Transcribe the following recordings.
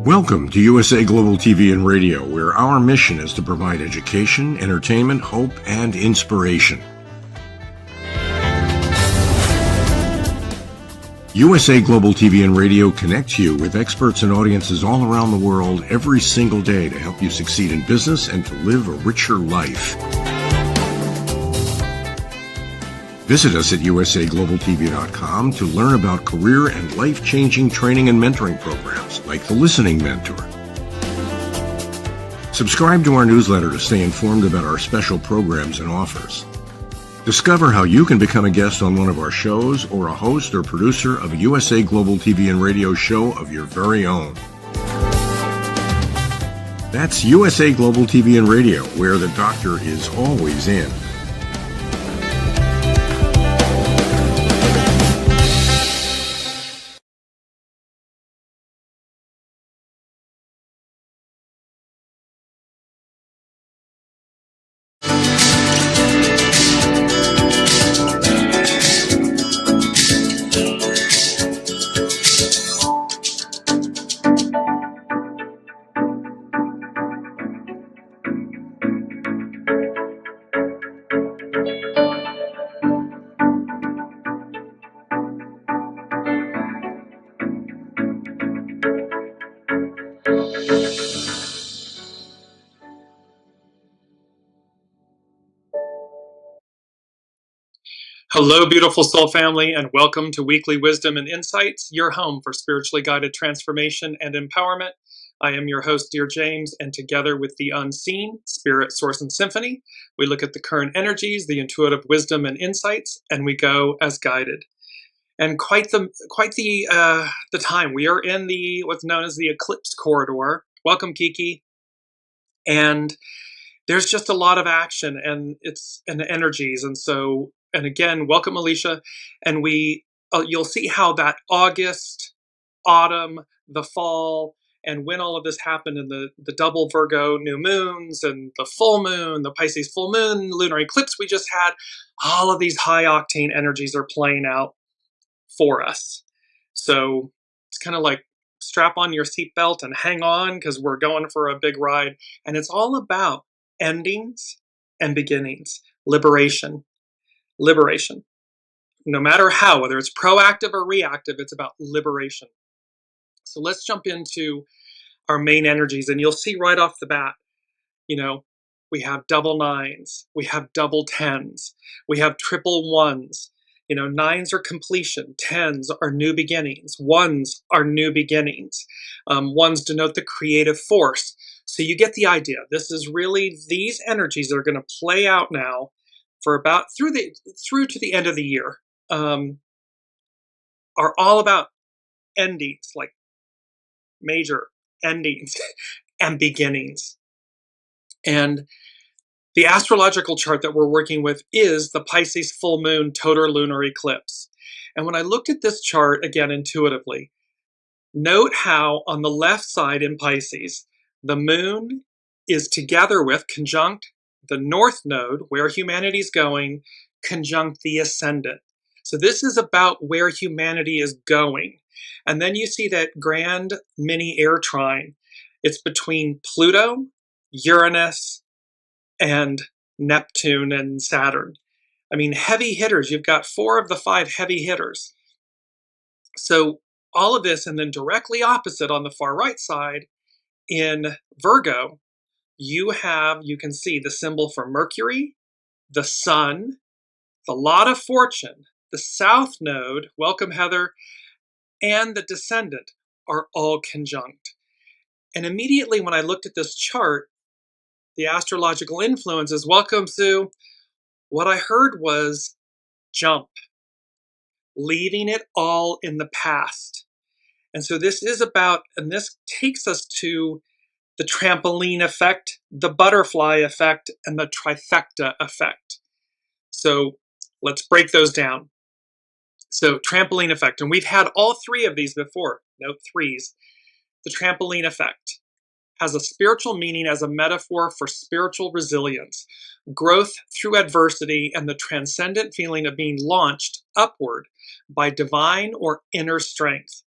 Welcome to USA Global TV and Radio, where our mission is to provide education, entertainment, hope, and inspiration. USA Global TV and Radio connects you with experts and audiences all around the world every single day to help you succeed in business and to live a richer life. Visit us at usaglobaltv.com to learn about career and life-changing training and mentoring programs like the Listening Mentor. Subscribe to our newsletter to stay informed about our special programs and offers. Discover how you can become a guest on one of our shows or a host or producer of a USA Global TV and Radio show of your very own. That's USA Global TV and Radio, where the doctor is always in. Hello, beautiful soul family, and welcome to Weekly Wisdom and Insights, your home for spiritually guided transformation and empowerment. I am your host, Dearjames, and together with the unseen, Spirit, Source, and Symphony, we look at the current energies, the intuitive wisdom and insights, and we go as guided. And quite the time. We are in the what's known as the Eclipse corridor. Welcome, Kiki. And there's just a lot of action and energies, and again, welcome, Alicia. And you'll see how that August, autumn, the fall, and when all of this happened in the double Virgo new moons and the full moon, the Pisces full moon, lunar eclipse we just had, all of these high octane energies are playing out for us. So it's kind of like strap on your seatbelt and hang on because we're going for a big ride. And it's all about endings and beginnings, liberation. Liberation. No matter how, whether it's proactive or reactive, it's about liberation. So let's jump into our main energies, and you'll see right off the bat, we have double nines, we have double tens, we have triple ones. Nines are completion, tens are new beginnings, ones are new beginnings. Ones denote the creative force. So you get the idea. This is really these energies that are going to play out now for about through to the end of the year, are all about endings, like major endings and beginnings. And the astrological chart that we're working with is the Pisces full moon total lunar eclipse. And when I looked at this chart again intuitively, note how on the left side in Pisces, the moon is together with, conjunct, the north node, where humanity's going, conjunct the ascendant. So this is about where humanity is going. And then you see that grand mini air trine. It's between Pluto, Uranus, and Neptune and Saturn. I mean, heavy hitters. You've got 4 of the 5 heavy hitters. So all of this, and then directly opposite on the far right side in Virgo, you can see the symbol for Mercury, the Sun, the Lot of Fortune, the South Node, welcome Heather, and the Descendant are all conjunct. And immediately when I looked at this chart, the astrological influences, welcome Sue, what I heard was jump, leaving it all in the past. And so this is about, and this takes us to the trampoline effect, the butterfly effect, and the trifecta effect. So let's break those down. So trampoline effect, and we've had all 3 of these before, note 3s. The trampoline effect has a spiritual meaning as a metaphor for spiritual resilience, growth through adversity, and the transcendent feeling of being launched upward by divine or inner strength.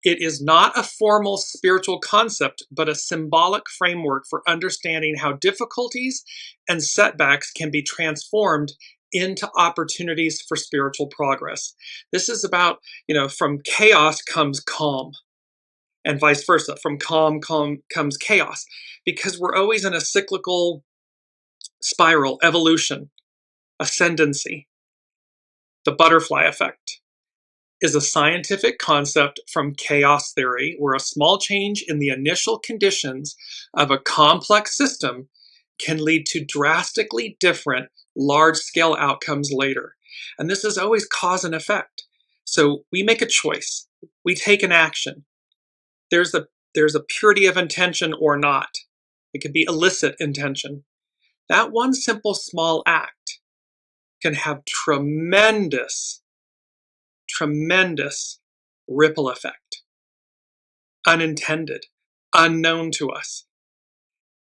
It is not a formal spiritual concept, but a symbolic framework for understanding how difficulties and setbacks can be transformed into opportunities for spiritual progress. This is about, from chaos comes calm, and vice versa. From calm comes chaos, because we're always in a cyclical spiral, evolution, ascendancy. The butterfly effect is a scientific concept from chaos theory where a small change in the initial conditions of a complex system can lead to drastically different large-scale outcomes later. And this is always cause and effect. So we make a choice. We take an action. There's a purity of intention or not. It could be illicit intention. That one simple small act can have tremendous ripple effect, unintended, unknown to us.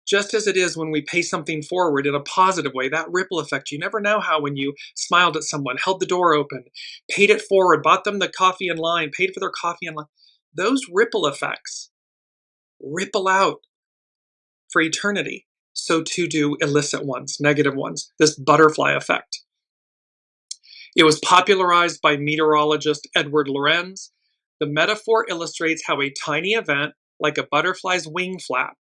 Just as it is when we pay something forward in a positive way, that ripple effect, you never know how, when you smiled at someone, held the door open, paid it forward, bought them the coffee in line, paid for their coffee in line, those ripple effects ripple out for eternity. So too do illicit ones, negative ones, this butterfly effect. It was popularized by meteorologist Edward Lorenz. The metaphor illustrates how a tiny event, like a butterfly's wing flap,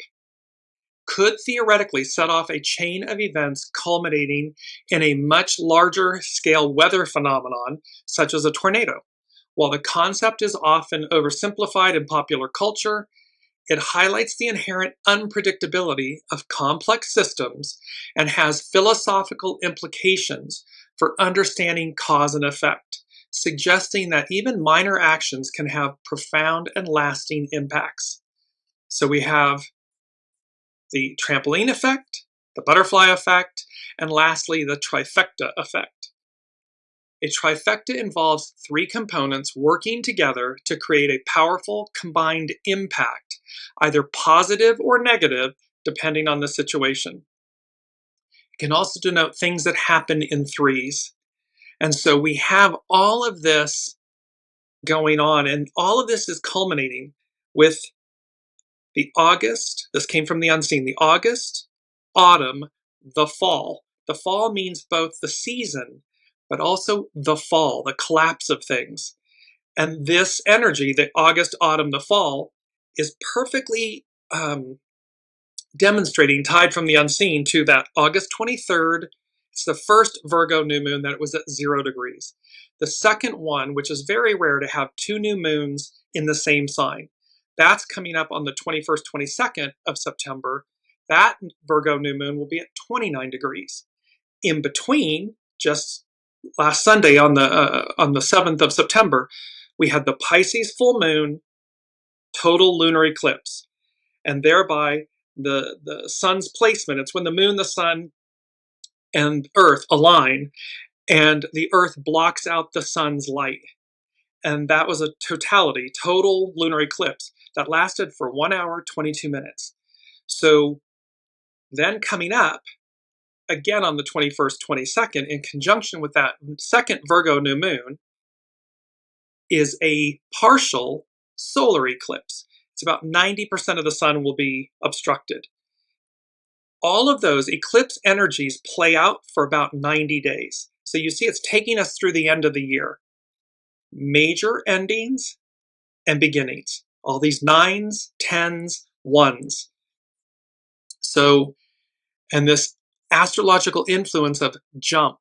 could theoretically set off a chain of events culminating in a much larger scale weather phenomenon, such as a tornado. While the concept is often oversimplified in popular culture, it highlights the inherent unpredictability of complex systems and has philosophical implications for understanding cause and effect, suggesting that even minor actions can have profound and lasting impacts. So we have the trampoline effect, the butterfly effect, and lastly, the trifecta effect. A trifecta involves three components working together to create a powerful combined impact, either positive or negative, depending on the situation. It can also denote things that happen in threes. And so we have all of this going on, and all of this is culminating with the August. This came from the unseen. The August, autumn, the fall. The fall means both the season, but also the fall, the collapse of things. And this energy, the August, autumn, the fall, is perfectly demonstrating, tied from the unseen to that August 23rd. It's the first Virgo new moon that it was at 0 degrees. The second one, which is very rare to have two new moons in the same sign, that's coming up on the 21st, 22nd of September. That Virgo new moon will be at 29 degrees. In between, just last Sunday on the 7th of September, we had the Pisces full moon, total lunar eclipse, and thereby the sun's placement. It's when the moon, the sun, and Earth align, and the Earth blocks out the sun's light. And that was a totality, total lunar eclipse that lasted for 1 hour, 22 minutes. So then coming up, again on the 21st, 22nd, in conjunction with that second Virgo new moon, is a partial solar eclipse. It's about 90% of the sun will be obstructed. All of those eclipse energies play out for about 90 days. So you see it's taking us through the end of the year. Major endings and beginnings. All these 9s, 10s, 1s. So, and this astrological influence of jump,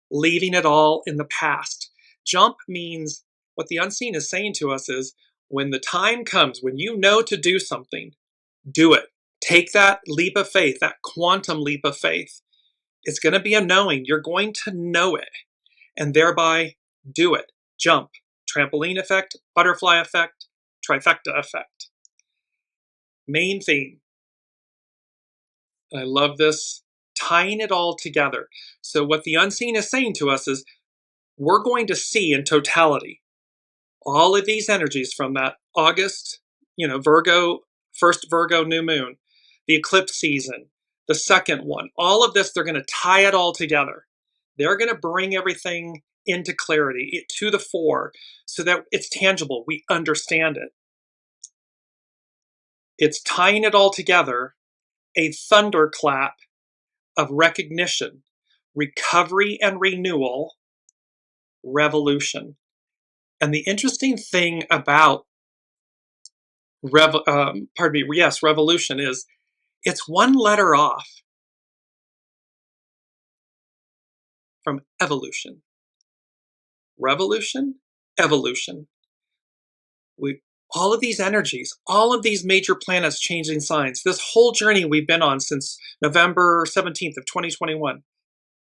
leaving it all in the past. Jump means, what the unseen is saying to us is, when the time comes, when you know to do something, do it. Take that leap of faith, that quantum leap of faith. It's going to be a knowing. You're going to know it, and thereby do it. Jump. Trampoline effect, butterfly effect, trifecta effect. Main theme. I love this, tying it all together. So what the unseen is saying to us is, we're going to see in totality all of these energies from that August, Virgo, first Virgo new moon, the eclipse season, the second one, all of this, they're going to tie it all together. They're going to bring everything into clarity, to the fore, so that it's tangible, we understand it. It's tying it all together, a thunderclap of recognition, recovery and renewal, revolution. And the interesting thing about revolution is it's one letter off from evolution. Revolution, evolution. All of these energies, all of these major planets changing signs, this whole journey we've been on since November 17th of 2021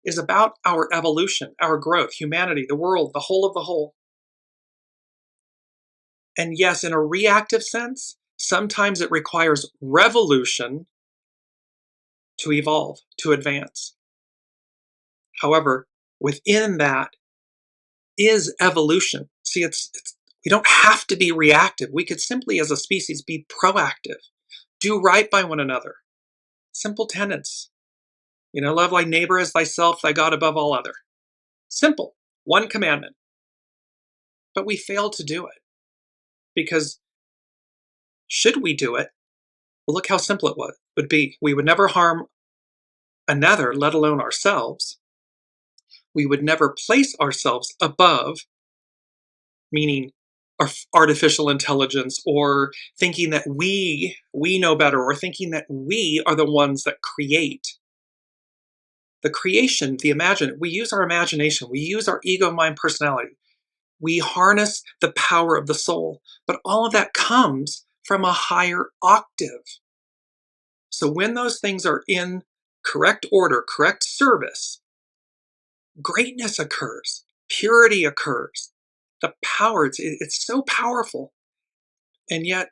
is about our evolution, our growth, humanity, the world, the whole of the whole. And yes, in a reactive sense, sometimes it requires revolution to evolve, to advance. However, within that is evolution. See, we don't have to be reactive. We could simply, as a species, be proactive, do right by one another. Simple tenets. Love thy neighbor as thyself, thy God above all other. Simple, one commandment. But we fail to do it because should we do it, well, look how simple it would be. We would never harm another, let alone ourselves. We would never place ourselves above, meaning artificial intelligence, or thinking that we know better, or thinking that we are the ones that create. The creation, we use our imagination, we use our ego, mind, personality. We harness the power of the soul, but all of that comes from a higher octave. So when those things are in correct order, correct service, greatness occurs, purity occurs. The power, it's so powerful. And yet,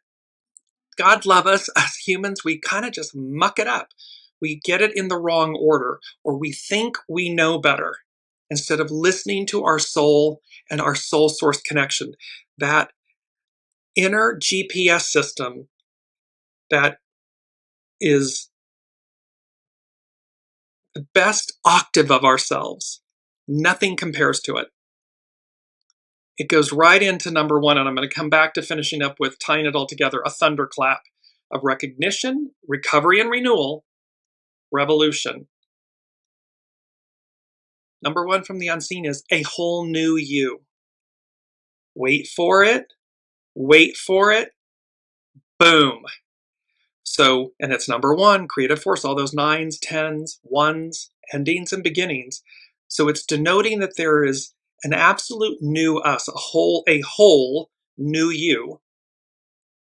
God love us as humans, we kind of just muck it up. We get it in the wrong order, or we think we know better instead of listening to our soul and our soul source connection. That inner GPS system that is the best octave of ourselves. Nothing compares to it. It goes right into number one, and I'm going to come back to finishing up with tying it all together, a thunderclap of recognition, recovery and renewal, revolution. Number one from the unseen is a whole new you. Wait for it, boom. So, and it's number one, creative force, all those 9s, 10s, 1s, endings and beginnings. So it's denoting that there is an absolute new us, a whole new you.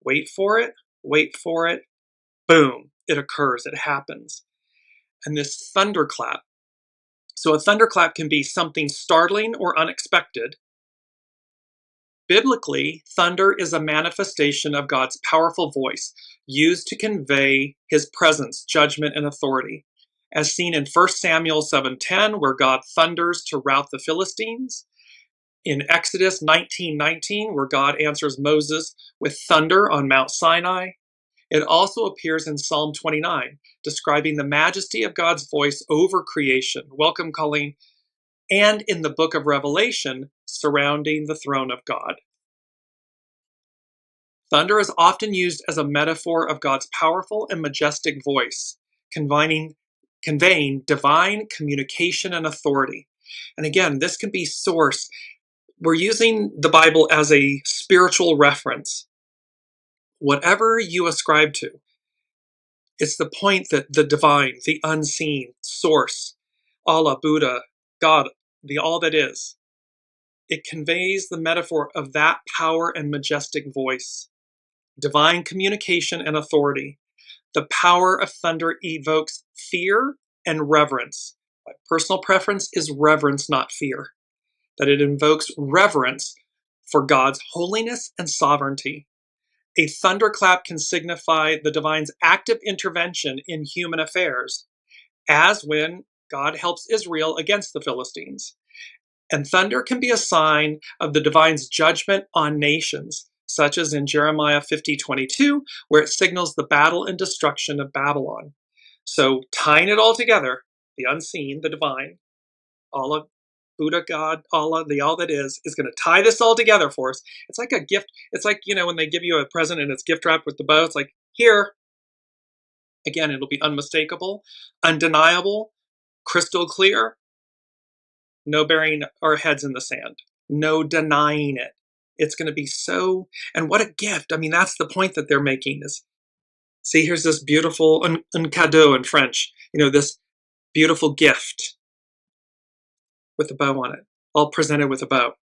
Wait for it, boom, it occurs, it happens. And this thunderclap. So a thunderclap can be something startling or unexpected. Biblically, thunder is a manifestation of God's powerful voice used to convey his presence, judgment, and authority, as seen in 1 Samuel 7:10, where God thunders to rout the Philistines, in Exodus 19:19, where God answers Moses with thunder on Mount Sinai. It also appears in Psalm 29, describing the majesty of God's voice over creation. Welcome, Colleen. And in the book of Revelation, surrounding the throne of God. Thunder is often used as a metaphor of God's powerful and majestic voice, conveying divine communication and authority. And again, this can be source. We're using the Bible as a spiritual reference. Whatever you ascribe to, it's the point that the divine, the unseen, source, Allah, Buddha, God, the all that is, it conveys the metaphor of that power and majestic voice, divine communication and authority. The power of thunder evokes fear and reverence. My personal preference is reverence, not fear. That it invokes reverence for God's holiness and sovereignty. A thunderclap can signify the divine's active intervention in human affairs, as when God helps Israel against the Philistines. And thunder can be a sign of the divine's judgment on nations, such as in Jeremiah 50:22, where it signals the battle and destruction of Babylon. So tying it all together, the unseen, the divine, all of Buddha, God, Allah, the all that is going to tie this all together for us. It's like a gift. It's like, you know, when they give you a present and it's gift wrapped with the bow, it's like, here. Again, it'll be unmistakable, undeniable, crystal clear, no burying our heads in the sand, no denying it. It's going to be so, and what a gift. I mean, that's the point that they're making is, see, here's this beautiful, un cadeau in French, you know, this beautiful gift with a bow on it, all presented with a bow,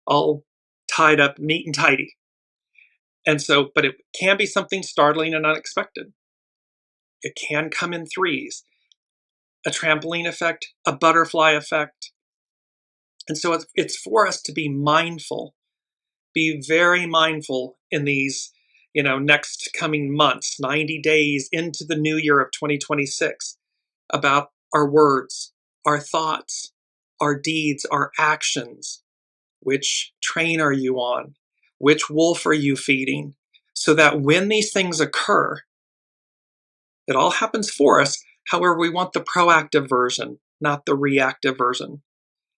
all tied up neat and tidy. And so, but it can be something startling and unexpected. It can come in threes, a trampoline effect, a butterfly effect. And so it's for us to be mindful, be very mindful in these, you know, next coming months, 90 days into the new year of 2026, about our words, our thoughts, our deeds, our actions. Which train are you on? Which wolf are you feeding? So that when these things occur, it all happens for us. However, we want the proactive version, not the reactive version.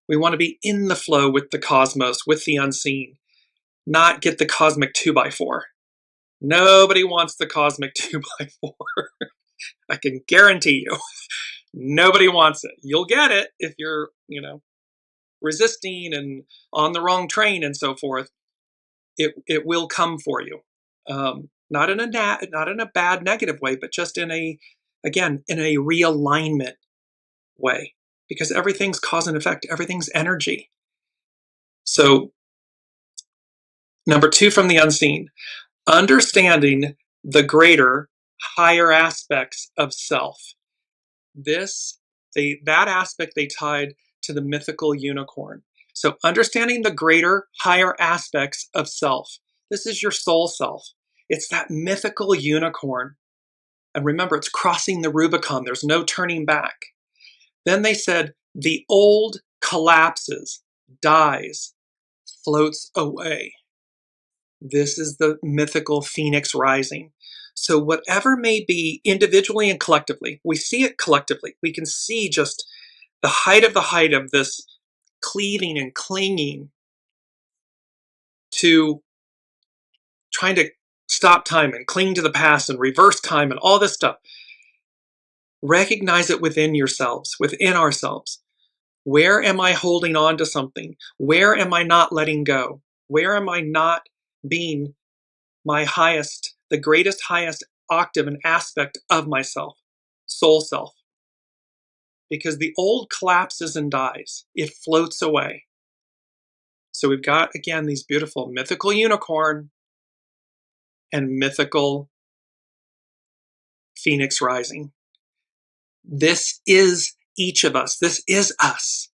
We want to be in the flow with the cosmos, with the unseen, not get the cosmic 2x4. Nobody wants the cosmic 2x4. I can guarantee you. Nobody wants it. You'll get it if you're, you know, resisting and on the wrong train and so forth. It will come for you. Not in a bad negative way, but just in a, again, in a realignment way, because everything's cause and effect, everything's energy. So number 2 from the unseen, understanding the greater, higher aspects of self. That aspect they tied to the mythical unicorn. So understanding the greater, higher aspects of self. This is your soul self. It's that mythical unicorn. And remember, it's crossing the Rubicon. There's no turning back. Then they said, the old collapses, dies, floats away. This is the mythical phoenix rising. So whatever may be individually and collectively, we see it collectively. We can see just the height of this cleaving and clinging to trying to stop time and cling to the past and reverse time and all this stuff. Recognize it within yourselves, within ourselves. Where am I holding on to something? Where am I not letting go? Where am I not being my highest, the greatest, highest octave and aspect of myself, soul self? Because the old collapses and dies. It floats away. So we've got, again, these beautiful mythical unicorn and mythical phoenix rising. This is each of us. This is us.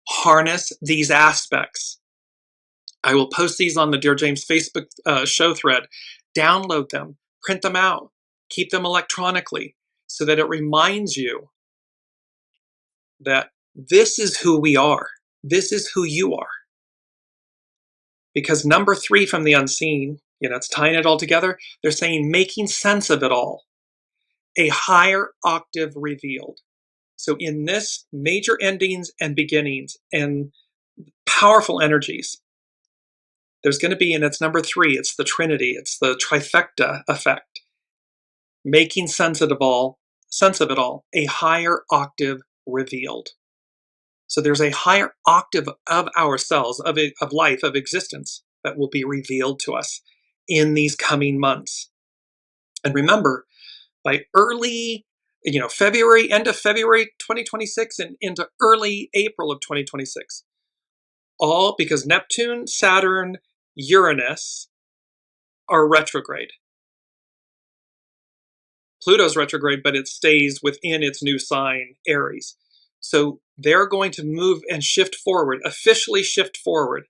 Harness these aspects. I will post these on the Dearjames Facebook show thread. Download them, print them out, keep them electronically so that it reminds you that this is who we are. This is who you are. Because number 3 from the unseen, you know, it's tying it all together. They're saying making sense of it all. A higher octave revealed. So in this, major endings and beginnings and powerful energies, there's going to be, and it's number 3, it's the Trinity, it's the trifecta effect. Making sense of it all, a higher octave revealed. So there's a higher octave of ourselves, of life, of existence that will be revealed to us in these coming months. And remember, by early, you know, February, end of February 2026 and into early April of 2026, all because Neptune, Saturn, Uranus are retrograde. Pluto's retrograde, but it stays within its new sign, Aries. So they're going to move and shift forward, officially shift forward.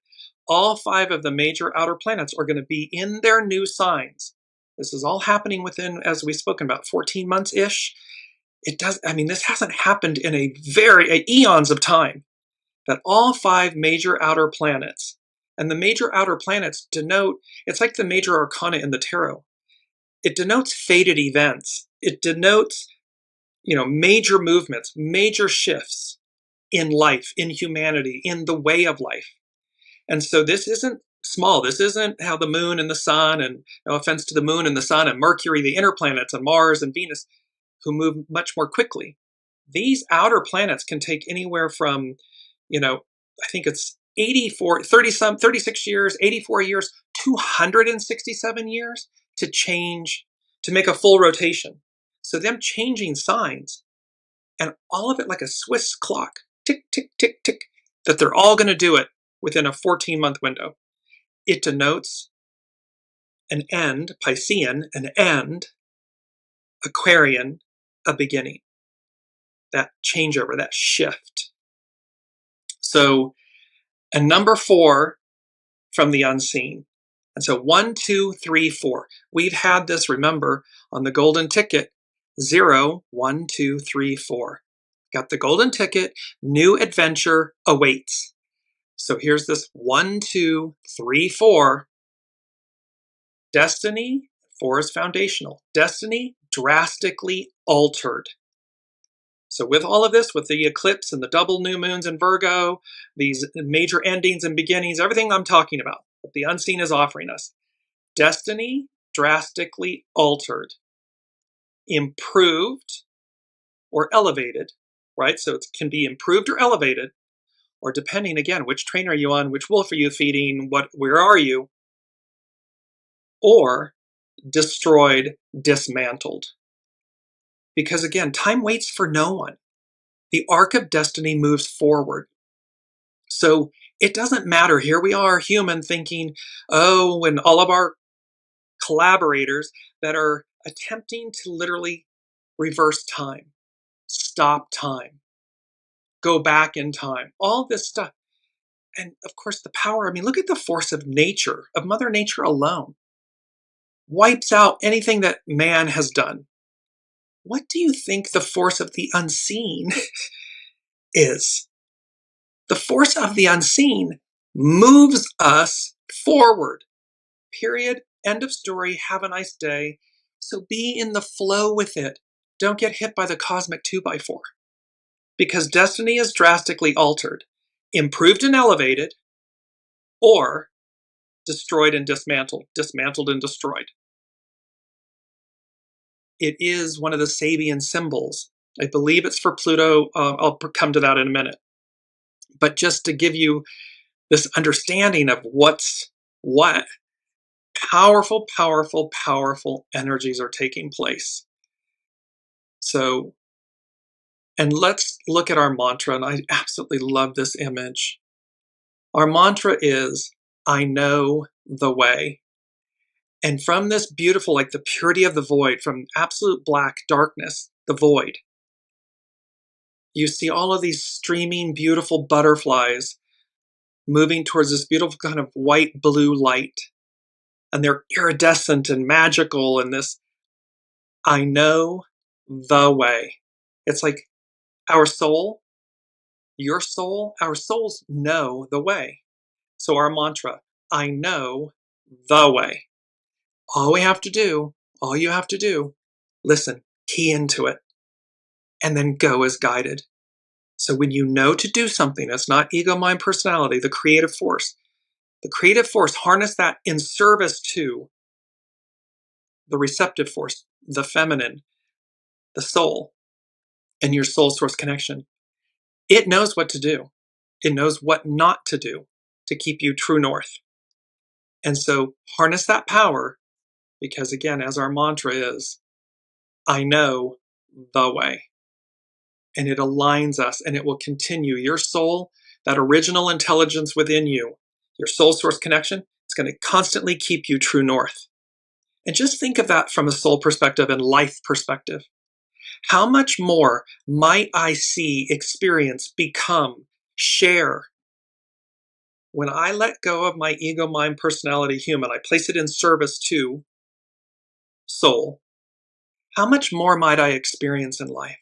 All 5 of the major outer planets are going to be in their new signs. This is all happening within, as we've spoken about, 14 months-ish. It does, I mean, this hasn't happened in eons of time, that all 5 major outer planets, and the major outer planets denote, it's like the major arcana in the tarot. It denotes fated events. It denotes, you know, major movements, major shifts. in life, in humanity, in the way of life. And so this isn't small. This isn't how the moon and the sun, and no offense to the moon and the sun and Mercury, the inner planets, and Mars and Venus, who move much more quickly. These outer planets can take anywhere from, I think it's 36 years, 84 years, 267 years to change, to make a full rotation. So them changing signs, and all of it like a Swiss clock, tick, tick, tick, tick, that they're all going to do it within a 14-month window. It denotes an end, Piscean, an end, Aquarian, a beginning. That changeover, that shift. So, and number 4 from the unseen. And so 1, 2, 3, 4. We've had this, remember, on the golden ticket, 0, 1, 2, 3, 4. Got the golden ticket, new adventure awaits. So here's this 1, 2, 3, 4. Destiny, 4 is foundational. Destiny drastically altered. So with all of this, with the eclipse and the double new moons in Virgo, these major endings and beginnings, everything I'm talking about, what the unseen is offering us, destiny drastically altered, improved or elevated, right? So it can be improved or elevated, or depending, again, which train are you on, which wolf are you feeding, where are you, or destroyed, dismantled. Because again, time waits for no one. The arc of destiny moves forward. So it doesn't matter. Here we are, human, thinking, oh, and all of our collaborators that are attempting to literally reverse time, stop time, go back in time, all this stuff. And of course, the power, I mean, look at the force of nature, of Mother Nature alone. Wipes out anything that man has done. What do you think the force of the unseen is? The force of the unseen moves us forward. Period. End of story. Have a nice day. So be in the flow with it. Don't get hit by the cosmic 2x4. Because destiny is drastically altered, improved and elevated, or destroyed and dismantled and destroyed. It is one of the Sabian symbols. I believe it's for Pluto. I'll come to that in a minute. But just to give you this understanding of what's what, powerful, powerful, powerful energies are taking place. So, and let's look at our mantra, and I absolutely love this image. Our mantra is, I know the way. And from this beautiful, like the purity of the void, from absolute black darkness, the void, you see all of these streaming, beautiful butterflies moving towards this beautiful kind of white blue light. And they're iridescent and magical, and this, I know the way. It's like our soul, your soul, our souls know the way. So our mantra, I know the way. All you have to do, listen, key into it, and then go as guided. So when you know to do something, it's not ego, mind, personality, the creative force, harness that in service to the receptive force, the feminine, the soul, and your soul source connection. It knows what to do. It knows what not to do to keep you true north. And so harness that power, because again, as our mantra is, I know the way. And it aligns us, and it will continue. Your soul, that original intelligence within you, your soul source connection, it's going to constantly keep you true north. And just think of that from a soul perspective and life perspective. How much more might I see, experience, become, share when I let go of my ego, mind, personality, human? I place it in service to soul. How much more might I experience in life?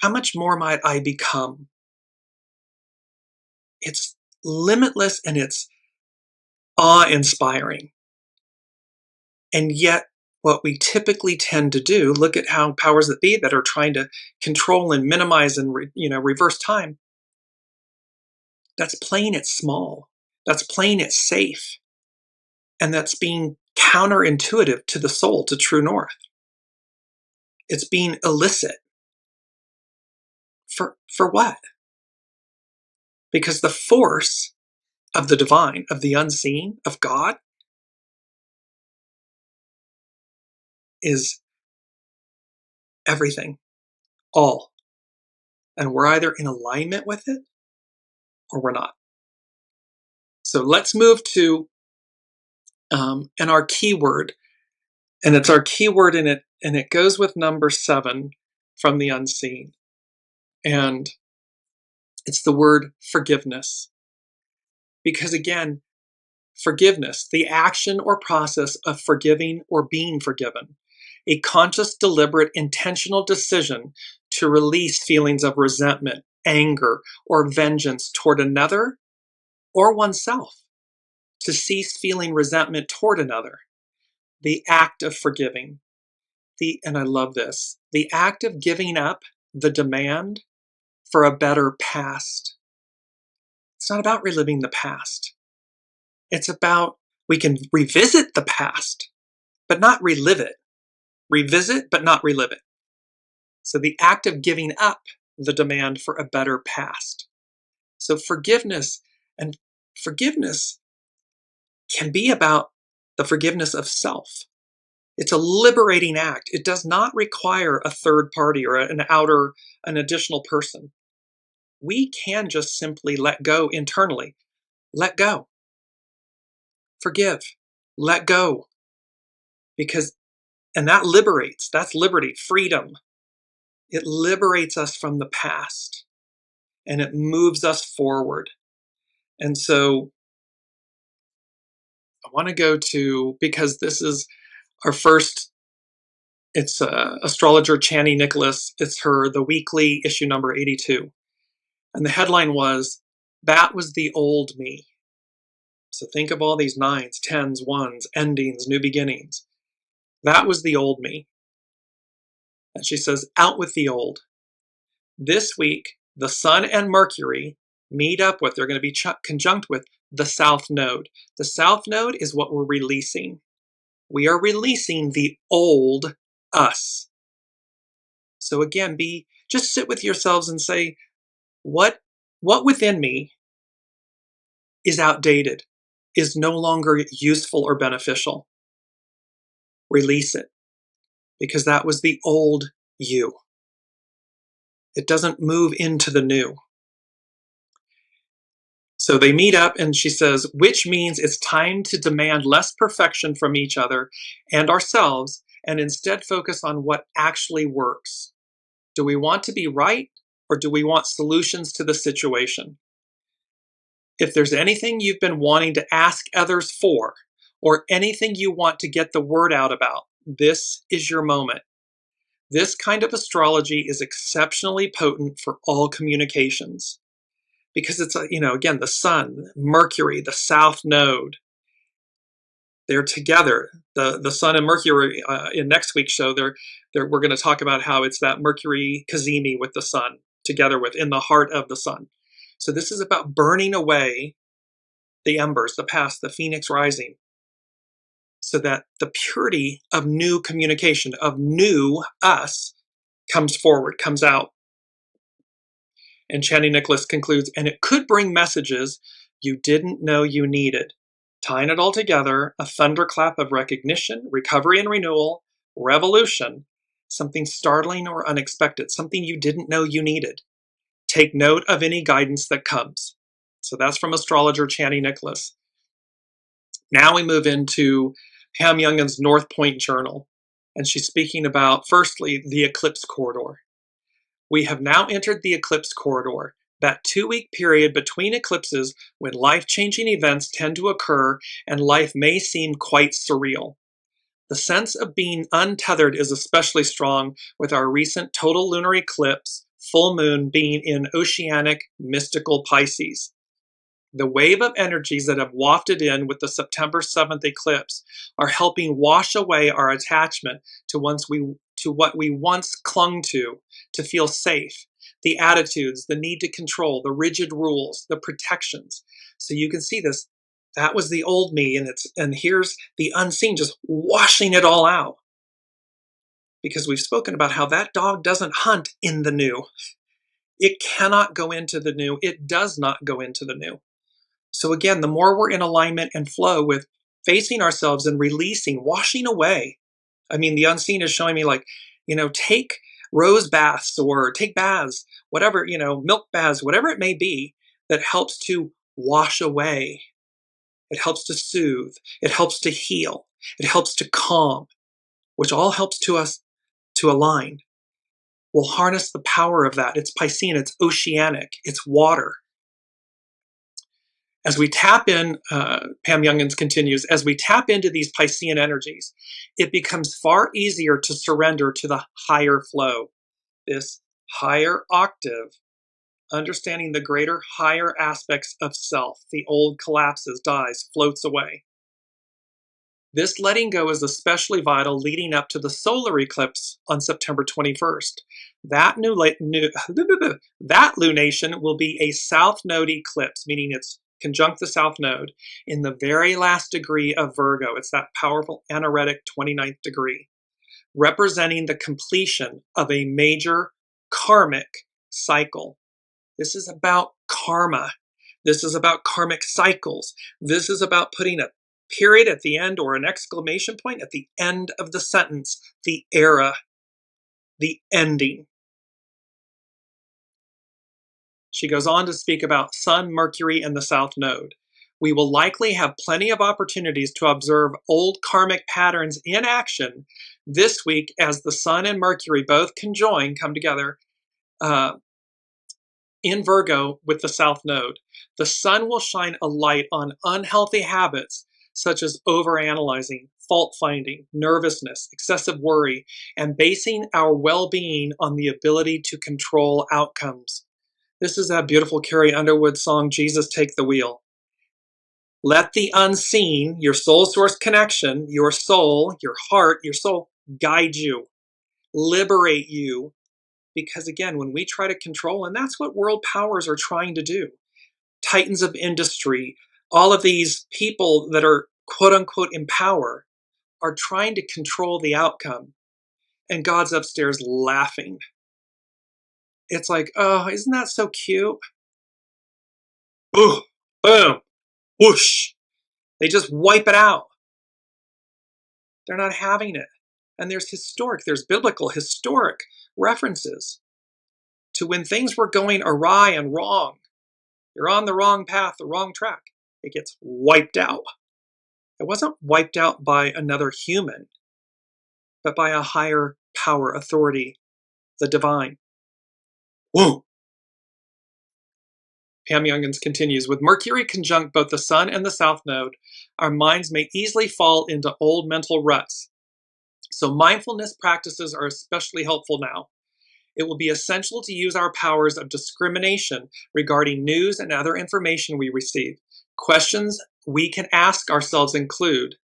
How much more might I become? It's limitless and it's awe-inspiring. And yet, what we typically tend to do, look at how powers that be that are trying to control and minimize and reverse time, that's playing it small. That's playing it safe. And that's being counterintuitive to the soul, to true north. It's being illicit. For what? Because the force of the divine, of the unseen, of God, is everything, all. And we're either in alignment with it or we're not. So let's move to and our keyword, and it's our keyword in it, and it goes with number 7 from the unseen. And it's the word forgiveness. Because again, forgiveness, the action or process of forgiving or being forgiven, a conscious, deliberate, intentional decision to release feelings of resentment, anger, or vengeance toward another or oneself, to cease feeling resentment toward another, the act of forgiving, and I love this, the act of giving up the demand for a better past. It's not about reliving the past. It's about, we can revisit the past, but not relive it. Revisit, but not relive it. So the act of giving up the demand for a better past. So forgiveness can be about the forgiveness of self. It's a liberating act. It does not require a third party or an additional person. We can just simply let go internally. Let go. Forgive. Let go. And that liberates. That's liberty, freedom. It liberates us from the past and it moves us forward. And so I want to go to, because this is our first, it's astrologer Chani Nicholas. It's the weekly issue number 82. And the headline was, "That was the old me." So think of all these 9s, 10s, 1s, endings, new beginnings. That was the old me. And she says, out with the old. This week, the Sun and Mercury meet up with, they're going to be conjunct with the South Node. The South Node is what we're releasing. We are releasing the old us. So again, just sit with yourselves and say, what within me is outdated, is no longer useful or beneficial? Release it, because that was the old you. It doesn't move into the new. So they meet up and she says, which means it's time to demand less perfection from each other and ourselves and instead focus on what actually works. Do we want to be right, or do we want solutions to the situation? If there's anything you've been wanting to ask others for, or anything you want to get the word out about, this is your moment. This kind of astrology is exceptionally potent for all communications, because it's, again, the Sun, Mercury, the South Node, they're together. The Sun and Mercury in next week's show, we're going to talk about how it's that Mercury Cazimi with the Sun together with in the heart of the Sun. So this is about burning away the embers, the past, the phoenix rising, so that the purity of new communication, of new us, comes forward, comes out. And Chani Nicholas concludes, and it could bring messages you didn't know you needed. Tying it all together, a thunderclap of recognition, recovery and renewal, revolution, something startling or unexpected, something you didn't know you needed. Take note of any guidance that comes. So that's from astrologer Chani Nicholas. Now we move into Pam Youngin's North Point Journal, and she's speaking about, firstly, the eclipse corridor. We have now entered the eclipse corridor, that 2-week period between eclipses when life-changing events tend to occur and life may seem quite surreal. The sense of being untethered is especially strong with our recent total lunar eclipse, full moon, being in oceanic mystical Pisces. The wave of energies that have wafted in with the September 7th eclipse are helping wash away our attachment to what we once clung to feel safe, the attitudes, the need to control, the rigid rules, the protections. So you can see this. That was the old me, and here's the unseen just washing it all out. Because we've spoken about how that dog doesn't hunt in the new. It cannot go into the new. It does not go into the new. So again, the more we're in alignment and flow with facing ourselves and releasing, washing away. I mean, the unseen is showing me like, take rose baths or take baths, whatever, milk baths, whatever it may be that helps to wash away. It helps to soothe. It helps to heal. It helps to calm, which all helps to us to align. We'll harness the power of that. It's Piscean, it's oceanic, it's water. As we tap in, Pam Youngins continues, as we tap into these Piscean energies, it becomes far easier to surrender to the higher flow, this higher octave, understanding the greater, higher aspects of self. The old collapses, dies, floats away. This letting go is especially vital leading up to the solar eclipse on September 21st. That lunation will be a south node eclipse, meaning it's conjunct the south node in the very last degree of Virgo. It's that powerful anaretic 29th degree, representing the completion of a major karmic cycle. This is about karma. This is about karmic cycles. This is about putting a period at the end or an exclamation point at the end of the sentence, the era, the ending. She goes on to speak about Sun, Mercury, and the South Node. We will likely have plenty of opportunities to observe old karmic patterns in action this week as the Sun and Mercury both come together in Virgo with the South Node. The Sun will shine a light on unhealthy habits such as overanalyzing, fault-finding, nervousness, excessive worry, and basing our well-being on the ability to control outcomes. This is that beautiful Carrie Underwood song, Jesus Take the Wheel. Let the unseen, your soul source connection, your soul, your heart, your soul, guide you, liberate you. Because again, when we try to control, and that's what world powers are trying to do, titans of industry, all of these people that are quote unquote in power are trying to control the outcome. And God's upstairs laughing. It's like, oh, isn't that so cute? Boom, boom, whoosh. They just wipe it out. They're not having it. And there's biblical, historic references to when things were going awry and wrong. You're on the wrong path, the wrong track. It gets wiped out. It wasn't wiped out by another human, but by a higher power, authority, the divine. Whoa! Pam Youngins continues, with Mercury conjunct both the Sun and the South Node, our minds may easily fall into old mental ruts. So mindfulness practices are especially helpful now. It will be essential to use our powers of discrimination regarding news and other information we receive. Questions we can ask ourselves include,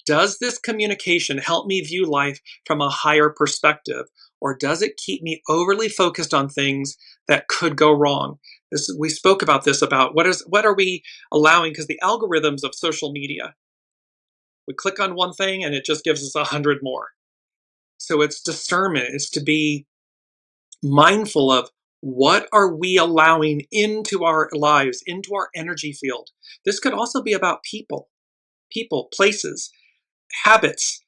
does this communication help me view life from a higher perspective, or does it keep me overly focused on things that could go wrong? We spoke about this, about what are we allowing, because the algorithms of social media, we click on one thing and it just gives us 100 more. So it's discernment, it's to be mindful of what are we allowing into our lives, into our energy field. This could also be about people, places, habits,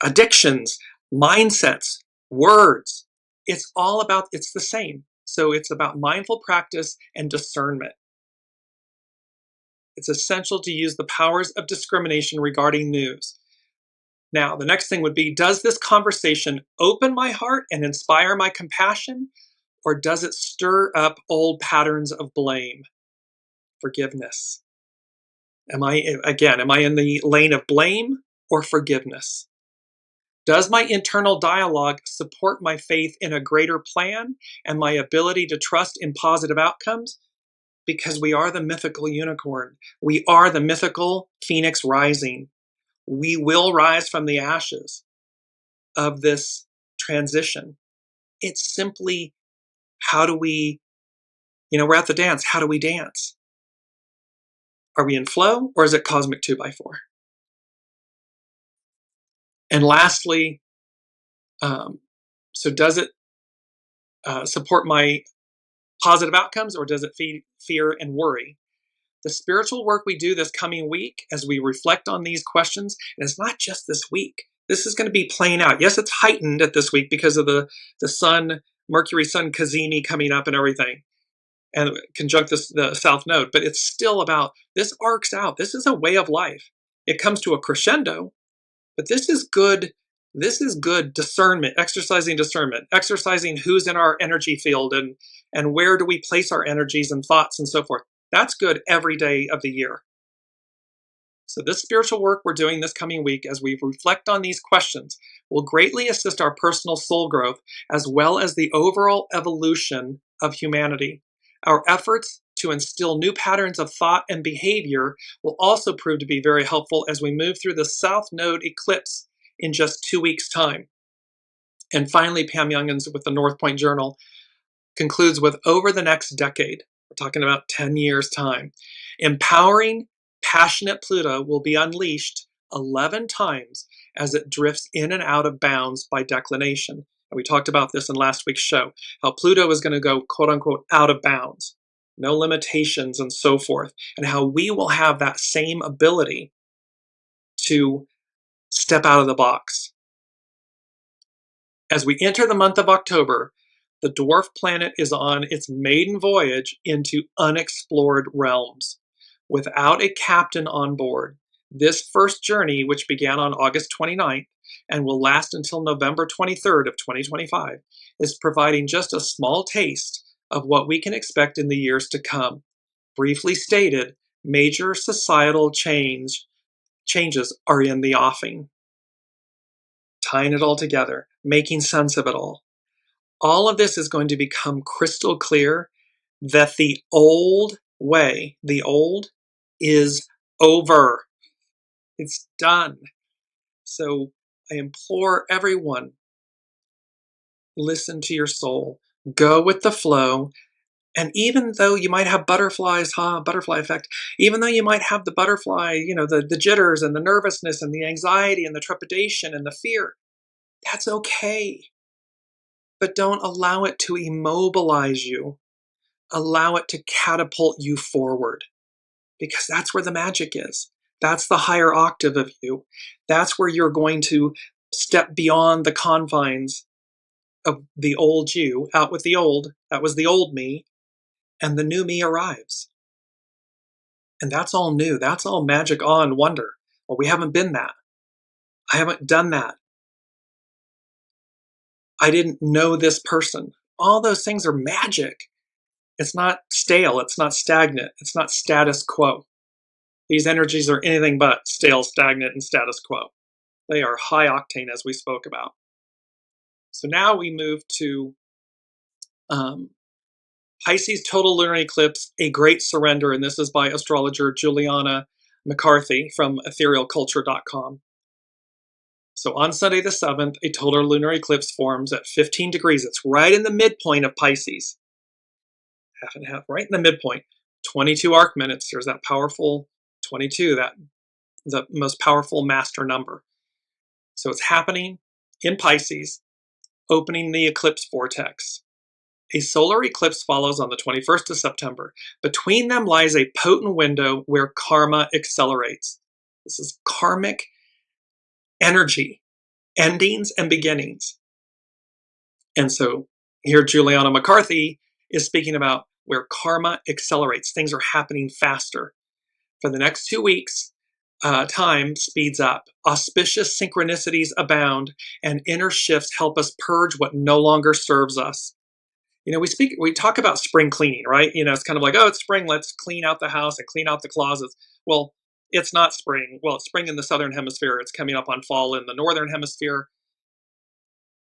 addictions, mindsets, words. It's the same. So it's about mindful practice and discernment. It's essential to use the powers of discrimination regarding news. Now, the next thing would be, does this conversation open my heart and inspire my compassion, or does it stir up old patterns of blame? Forgiveness. Am I in the lane of blame or forgiveness? Does my internal dialogue support my faith in a greater plan and my ability to trust in positive outcomes? because we are the mythical unicorn. We are the mythical phoenix rising. We will rise from the ashes of this transition. It's simply, how do we, we're at the dance. How do we dance? Are we in flow, or is it cosmic 2x4? And lastly, so does it support my positive outcomes, or does it feed fear and worry? The spiritual work we do this coming week as we reflect on these questions, and it's not just this week. This is going to be playing out. Yes, it's heightened at this week because of the sun, Mercury Sun Cazimi coming up and everything, and conjunct the South Node, but it's still about, this arcs out. This is a way of life. It comes to a crescendo, but this is good. This is good discernment, exercising who's in our energy field, and where do we place our energies and thoughts and so forth. That's good every day of the year. So this spiritual work we're doing this coming week as we reflect on these questions will greatly assist our personal soul growth as well as the overall evolution of humanity. Our efforts to instill new patterns of thought and behavior will also prove to be very helpful as we move through the South Node eclipse in just 2 weeks' time. And finally, Pam Youngins with the North Point Journal concludes with, over the next decade, we're talking about 10 years' time, empowering, passionate Pluto will be unleashed 11 times as it drifts in and out of bounds by declination. And we talked about this in last week's show, how Pluto is going to go, quote unquote, out of bounds, no limitations and so forth, and how we will have that same ability to step out of the box. As we enter the month of October, the dwarf planet is on its maiden voyage into unexplored realms. Without a captain on board, this first journey, which began on August 29th and will last until November 23rd of 2025, is providing just a small taste of what we can expect in the years to come. Briefly stated, major societal changes are in the offing. Tying it all together, making sense of it all. All of this is going to become crystal clear that the old way, the old, is over. It's done. So I implore everyone, listen to your soul, go with the flow. And even though you might have butterflies, butterfly effect, even though you might have the butterfly, the jitters and the nervousness and the anxiety and the trepidation and the fear, that's okay. But don't allow it to immobilize you. Allow it to catapult you forward, because that's where the magic is. That's the higher octave of you. That's where you're going to step beyond the confines of the old you, out with the old. That was the old me, and the new me arrives. And that's all new. That's all magic, awe, and wonder. Well, we haven't been that. I haven't done that. I didn't know this person. All those things are magic. It's not stale. It's not stagnant. It's not status quo. These energies are anything but stale, stagnant, and status quo. They are high octane, as we spoke about. So now we move to Pisces total lunar eclipse, a great surrender. And this is by astrologer Juliana McCarthy from etherealculture.com. So on Sunday the 7th, a total lunar eclipse forms at 15 degrees. It's right in the midpoint of Pisces. Half and half, right in the midpoint. 22 arc minutes. There's that powerful 22, the most powerful master number. So it's happening in Pisces, opening the eclipse vortex. A solar eclipse follows on the 21st of September. Between them lies a potent window where karma accelerates. This is karmic energy, endings and beginnings. And so here Juliana McCarthy is speaking about where karma accelerates. Things are happening faster. For the next 2 weeks, time speeds up. Auspicious synchronicities abound, and inner shifts help us purge what no longer serves us. We talk about spring cleaning, right? It's kind of like, oh, it's spring, let's clean out the house and clean out the closets. Well, it's not spring. Well, it's spring in the southern hemisphere. It's coming up on fall in the northern hemisphere.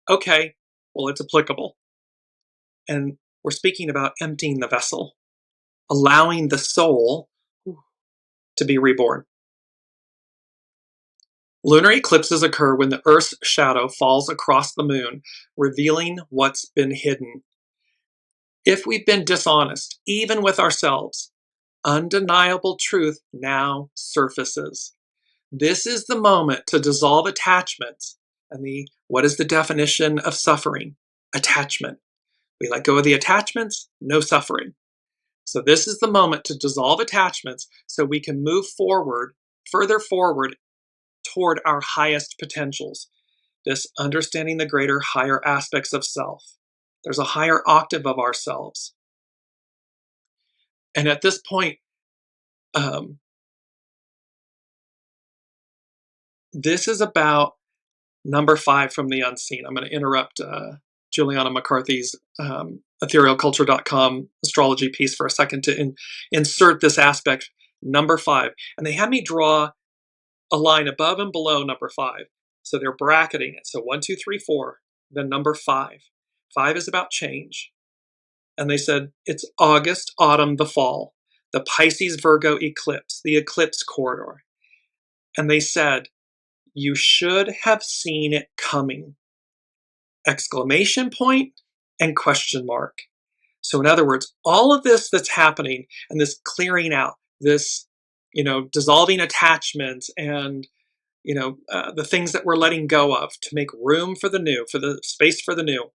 Okay, well, it's applicable. And we're speaking about emptying the vessel. allowing the soul to be reborn. Lunar eclipses occur when the Earth's shadow falls across the moon, revealing what's been hidden. If we've been dishonest, even with ourselves, undeniable truth now surfaces. This is the moment to dissolve attachments. And what is the definition of suffering? Attachment. We let go of the attachments, no suffering. So this is the moment to dissolve attachments so we can move forward, further forward toward our highest potentials. This understanding the greater, higher aspects of self. There's a higher octave of ourselves. And at this point, this is about number 5 from the unseen. I'm going to interrupt Juliana McCarthy's etherealculture.com astrology piece for a second to insert this aspect, number 5. And they had me draw a line above and below number 5. So they're bracketing it. So 1, 2, 3, 4, then number 5. 5 is about change. And they said it's August, autumn, the fall, the Pisces Virgo eclipse, the eclipse corridor. And they said, you should have seen it coming. Exclamation point and question mark. So in other words, all of this that's happening and this clearing out, this, dissolving attachments and, the things that we're letting go of to make room for the new, for the space for the new.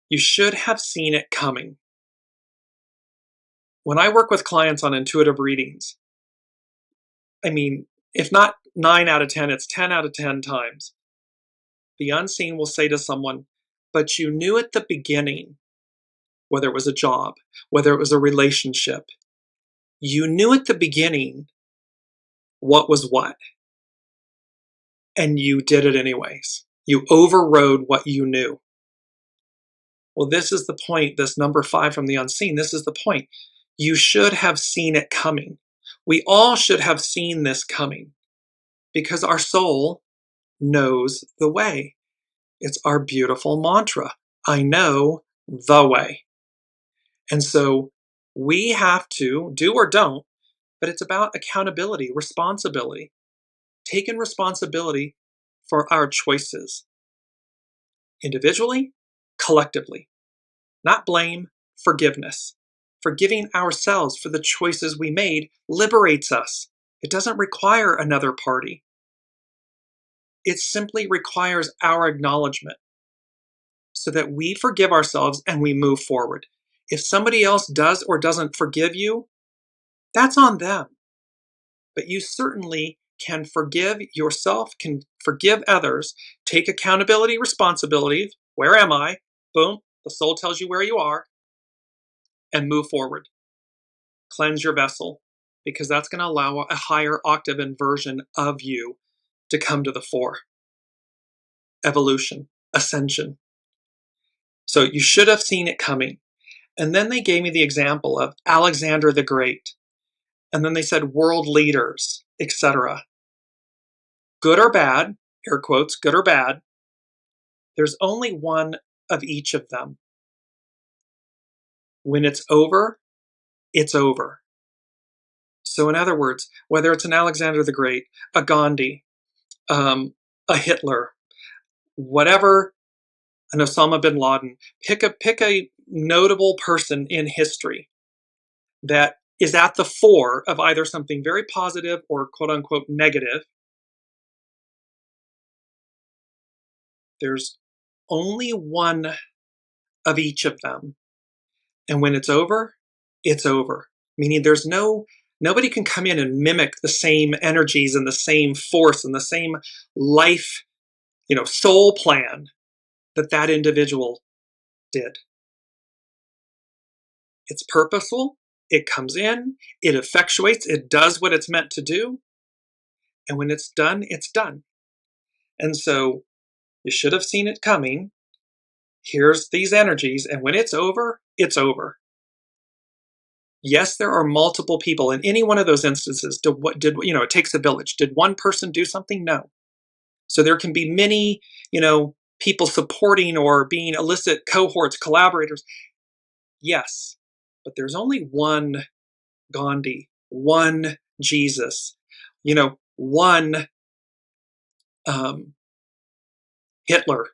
You should have seen it coming. When I work with clients on intuitive readings, if not 9 out of 10, it's 10 out of 10 times. The unseen will say to someone, but you knew at the beginning, whether it was a job, whether it was a relationship, you knew at the beginning what was what. And you did it anyways. You overrode what you knew. Well, this is the point, this number 5 from the unseen, this is the point. You should have seen it coming. We all should have seen this coming because our soul knows the way. It's our beautiful mantra. I know the way. And so we have to do or don't, but it's about accountability, responsibility, taking responsibility for our choices, individually, collectively, not blame, forgiveness. Forgiving ourselves for the choices we made liberates us. It doesn't require another party. It simply requires our acknowledgement so that we forgive ourselves and we move forward. If somebody else does or doesn't forgive you, that's on them. But you certainly can forgive yourself, can forgive others, take accountability, responsibility. Where am I? Boom, the soul tells you where you are, and move forward. Cleanse your vessel, because that's going to allow a higher octave and version of you to come to the fore. Evolution, ascension. So you should have seen it coming. And then they gave me the example of Alexander the Great. And then they said world leaders, etc. Good or bad, air quotes, good or bad, there's only one of each of them. When it's over, it's over. So in other words, whether it's an Alexander the Great, a Gandhi, a Hitler, whatever, an Osama bin Laden, pick a notable person in history that is at the fore of either something very positive or quote unquote negative. There's only one of each of them. And when it's over, it's over. Meaning there's nobody can come in and mimic the same energies and the same force and the same life, soul plan that individual did. It's purposeful. It comes in, it effectuates, it does what it's meant to do. And when it's done, it's done. And so you should have seen it coming. Here's these energies. And when it's over, it's over. Yes, there are multiple people in any one of those instances. It takes a village. Did one person do something? No. So there can be many, people supporting or being illicit cohorts, collaborators. Yes. but there's only one Gandhi, one Jesus, one Hitler.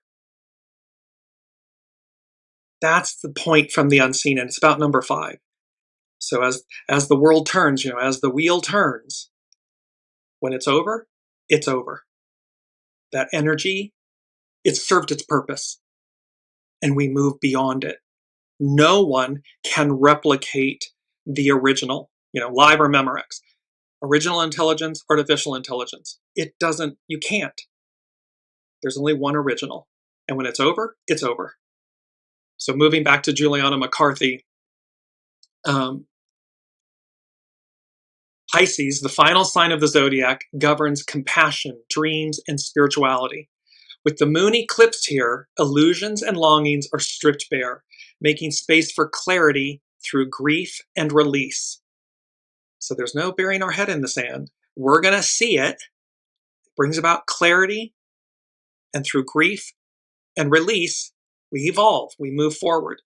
That's the point from the unseen, and it's about number 5. So as the world turns, as the wheel turns, when it's over, it's over. That energy, it's served its purpose, and we move beyond it. No one can replicate the original, Live or Memorex. Original intelligence, artificial intelligence. It doesn't, you can't. There's only one original. And when it's over, it's over. So moving back to Juliana McCarthy, Pisces, the final sign of the zodiac, governs compassion, dreams, and spirituality. With the moon eclipsed here, illusions and longings are stripped bare, making space for clarity through grief and release. So there's no burying our head in the sand. We're going to see it. It brings about clarity, and through grief and release, we evolve, we move forward.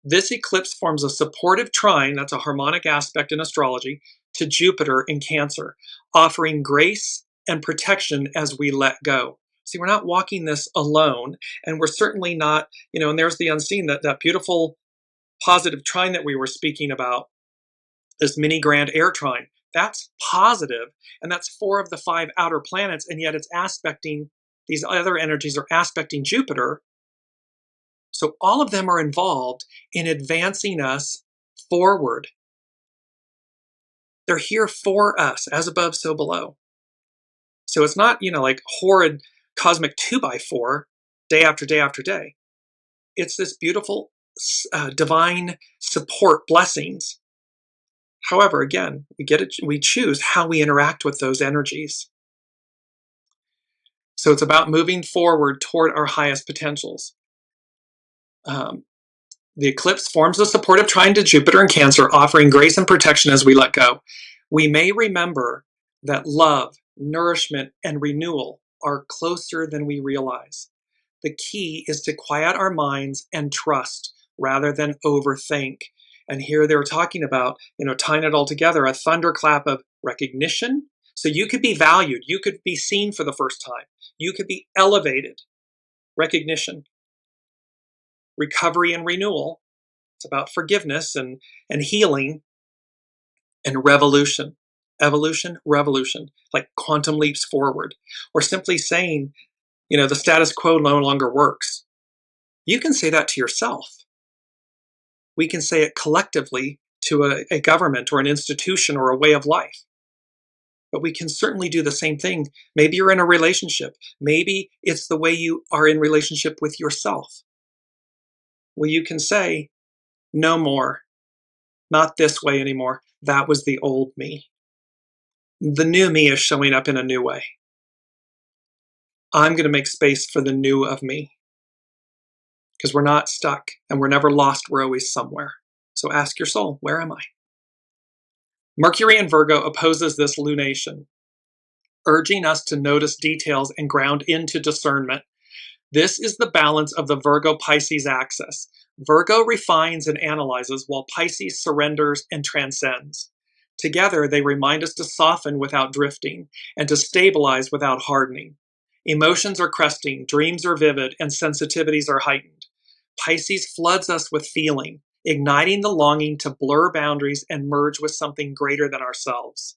This eclipse forms a supportive trine, that's a harmonic aspect in astrology, to Jupiter in Cancer, offering grace and protection as we let go. See, we're not walking this alone, and we're certainly not, and there's the unseen, that beautiful positive trine that we were speaking about, this mini grand air trine. That's positive, and that's 4 of the 5 outer planets, and yet it's aspecting, these other energies are aspecting Jupiter. So all of them are involved in advancing us forward. They're here for us, as above, so below. So it's not, like horrid cosmic 2x4 day after day after day. It's this beautiful divine support blessings. However, again, we choose how we interact with those energies. So it's about moving forward toward our highest potentials. The eclipse forms a supportive trine to Jupiter in Cancer, offering grace and protection as we let go. We may remember that love, nourishment, and renewal are closer than we realize. The key is to quiet our minds and trust rather than overthink. And here they're talking about, tying it all together, a thunderclap of recognition. So you could be valued. You could be seen for the first time. You could be elevated. Recognition. Recovery and renewal. It's about forgiveness and healing. And revolution. Evolution, revolution. Like quantum leaps forward. Or simply saying, the status quo no longer works. You can say that to yourself. We can say it collectively to a government or an institution or a way of life. But we can certainly do the same thing. Maybe you're in a relationship. Maybe it's the way you are in relationship with yourself. Well, you can say, no more. Not this way anymore. That was the old me. The new me is showing up in a new way. I'm going to make space for the new of me. Because we're not stuck and we're never lost. We're always somewhere. So ask your soul, where am I? Mercury in Virgo opposes this lunation, urging us to notice details and ground into discernment. This is the balance of the Virgo-Pisces axis. Virgo refines and analyzes while Pisces surrenders and transcends. Together, they remind us to soften without drifting and to stabilize without hardening. Emotions are cresting, dreams are vivid, and sensitivities are heightened. Pisces floods us with feeling, igniting the longing to blur boundaries and merge with something greater than ourselves.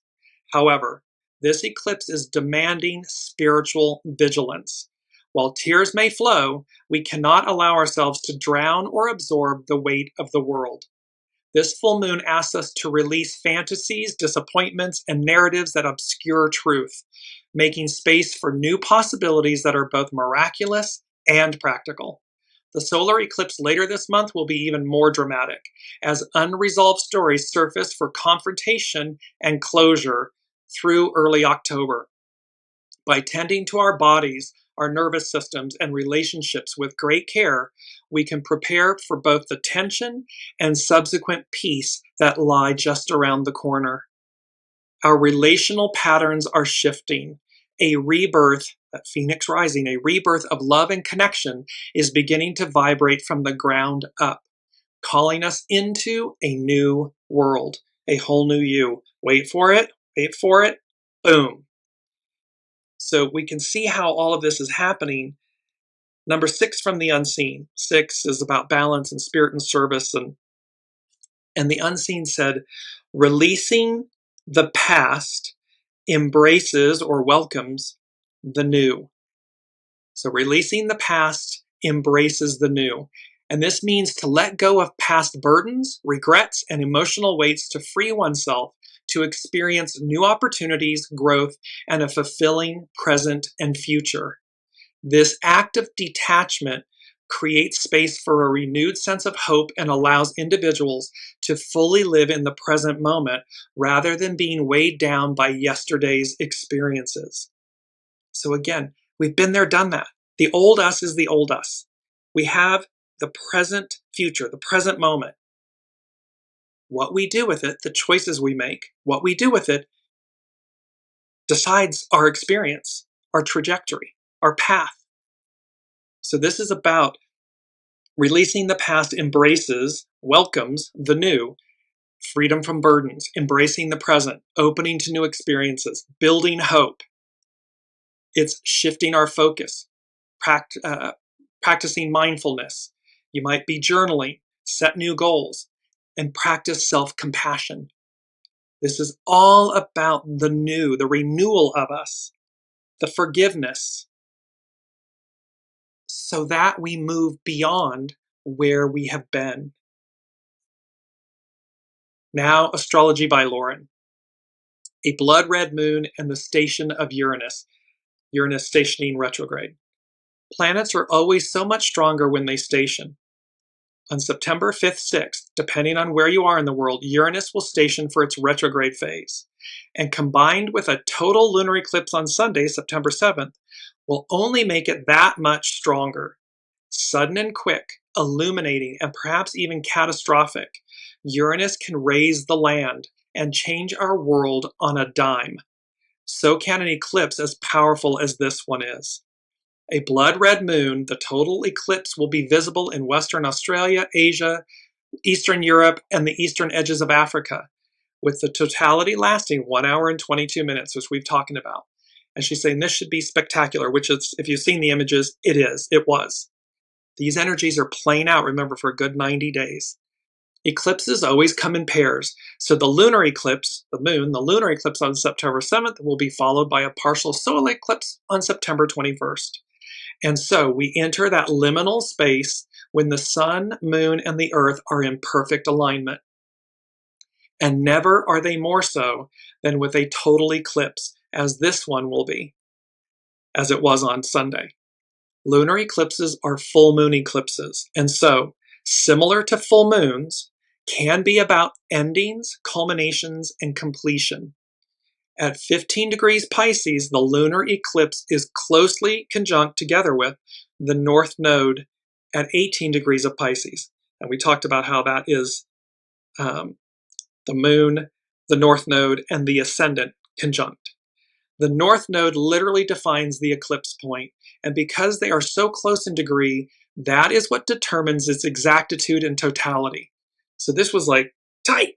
However, this eclipse is demanding spiritual vigilance. While tears may flow, we cannot allow ourselves to drown or absorb the weight of the world. This full moon asks us to release fantasies, disappointments, and narratives that obscure truth, making space for new possibilities that are both miraculous and practical. The solar eclipse later this month will be even more dramatic, as unresolved stories surface for confrontation and closure through early October. By tending to our bodies, our nervous systems, and relationships with great care, we can prepare for both the tension and subsequent peace that lie just around the corner. Our relational patterns are shifting. A rebirth, that phoenix rising, a rebirth of love and connection is beginning to vibrate from the ground up. calling us into a new world, a whole new you. Wait for it, boom. So we can see how all of this is happening. Number 6 from the unseen. 6 is about balance and spirit and service. And the unseen said, releasing the past embraces or welcomes the new. So releasing the past embraces the new. And this means to let go of past burdens, regrets, and emotional weights to free oneself to experience new opportunities, growth, and a fulfilling present and future. This act of detachment creates space for a renewed sense of hope and allows individuals to fully live in the present moment rather than being weighed down by yesterday's experiences. So again, we've been there, done that. The old us is the old us. We have the present future, the present moment. What we do with it, the choices we make, what we do with it decides our experience, our trajectory, our path. So this is about releasing the past embraces, welcomes the new, freedom from burdens, embracing the present, opening to new experiences, building hope. It's shifting our focus, practicing mindfulness. You might be journaling, set new goals, and practice self-compassion. This is all about the new, the renewal of us, the forgiveness, so that we move beyond where we have been. Now, Astrology by Lauren. A blood red moon and the station of Uranus. Uranus stationing retrograde. Planets are always so much stronger when they station. On September 5th, 6th, depending on where you are in the world, Uranus will station for its retrograde phase. And combined with a total lunar eclipse on Sunday, September 7th, will only make it that much stronger. Sudden and quick, illuminating, and perhaps even catastrophic, Uranus can raise the land and change our world on a dime. So can an eclipse as powerful as this one is. A blood red moon, the total eclipse will be visible in Western Australia, Asia, Eastern Europe, and the eastern edges of Africa, with the totality lasting 1 hour and 22 minutes, which we've talked about. And she's saying this should be spectacular, which is, if you've seen the images, it was. These energies are playing out, remember, for a good 90 days. Eclipses always come in pairs. So the lunar eclipse, the moon, the lunar eclipse on September 7th will be followed by a partial solar eclipse on September 21st. And so we enter that liminal space when the sun, moon, and the earth are in perfect alignment. And never are they more so than with a total eclipse, as this one will be, as it was on Sunday. Lunar eclipses are full moon eclipses, and so, similar to full moons, can be about endings, culminations, and completion. At 15 degrees Pisces, the lunar eclipse is closely conjunct together with the North Node at 18 degrees of Pisces. And we talked about how that is the moon, the North Node, and the ascendant conjunct. The North Node literally defines the eclipse point, and because they are so close in degree, that is what determines its exactitude and totality. So this was like tight,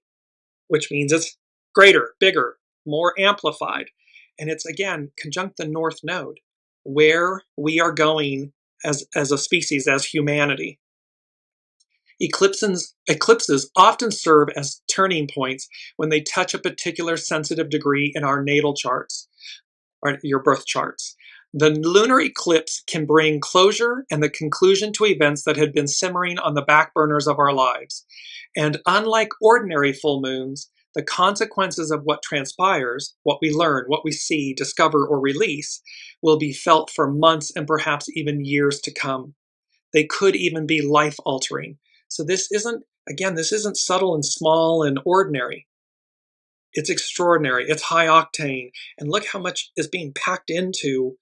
which means it's greater, bigger, more amplified. And it's, again, conjunct the North Node, where we are going as a species, as humanity. Eclipses often serve as turning points when they touch a particular sensitive degree in our natal charts, or your birth charts. The lunar eclipse can bring closure and the conclusion to events that had been simmering on the back burners of our lives. And unlike ordinary full moons, the consequences of what transpires, what we learn, what we see, discover, or release, will be felt for months and perhaps even years to come. They could even be life-altering. So this isn't subtle and small and ordinary. It's extraordinary. It's high octane. And look how much is being packed into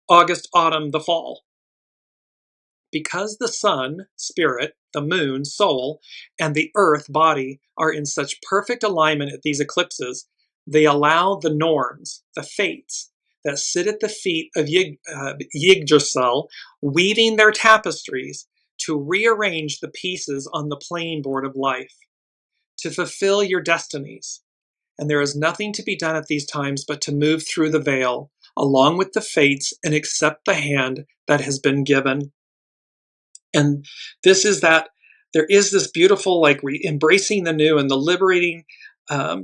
August, autumn, the fall. Because the sun, spirit, the moon, soul, and the earth, body, are in such perfect alignment at these eclipses, they allow the norns, the fates, that sit at the feet of Yggdrasil, weaving their tapestries, to rearrange the pieces on the playing board of life, to fulfill your destinies. And there is nothing to be done at these times but to move through the veil, along with the fates, and accept the hand that has been given. And this is that there is this beautiful, like, embracing the new and the liberating,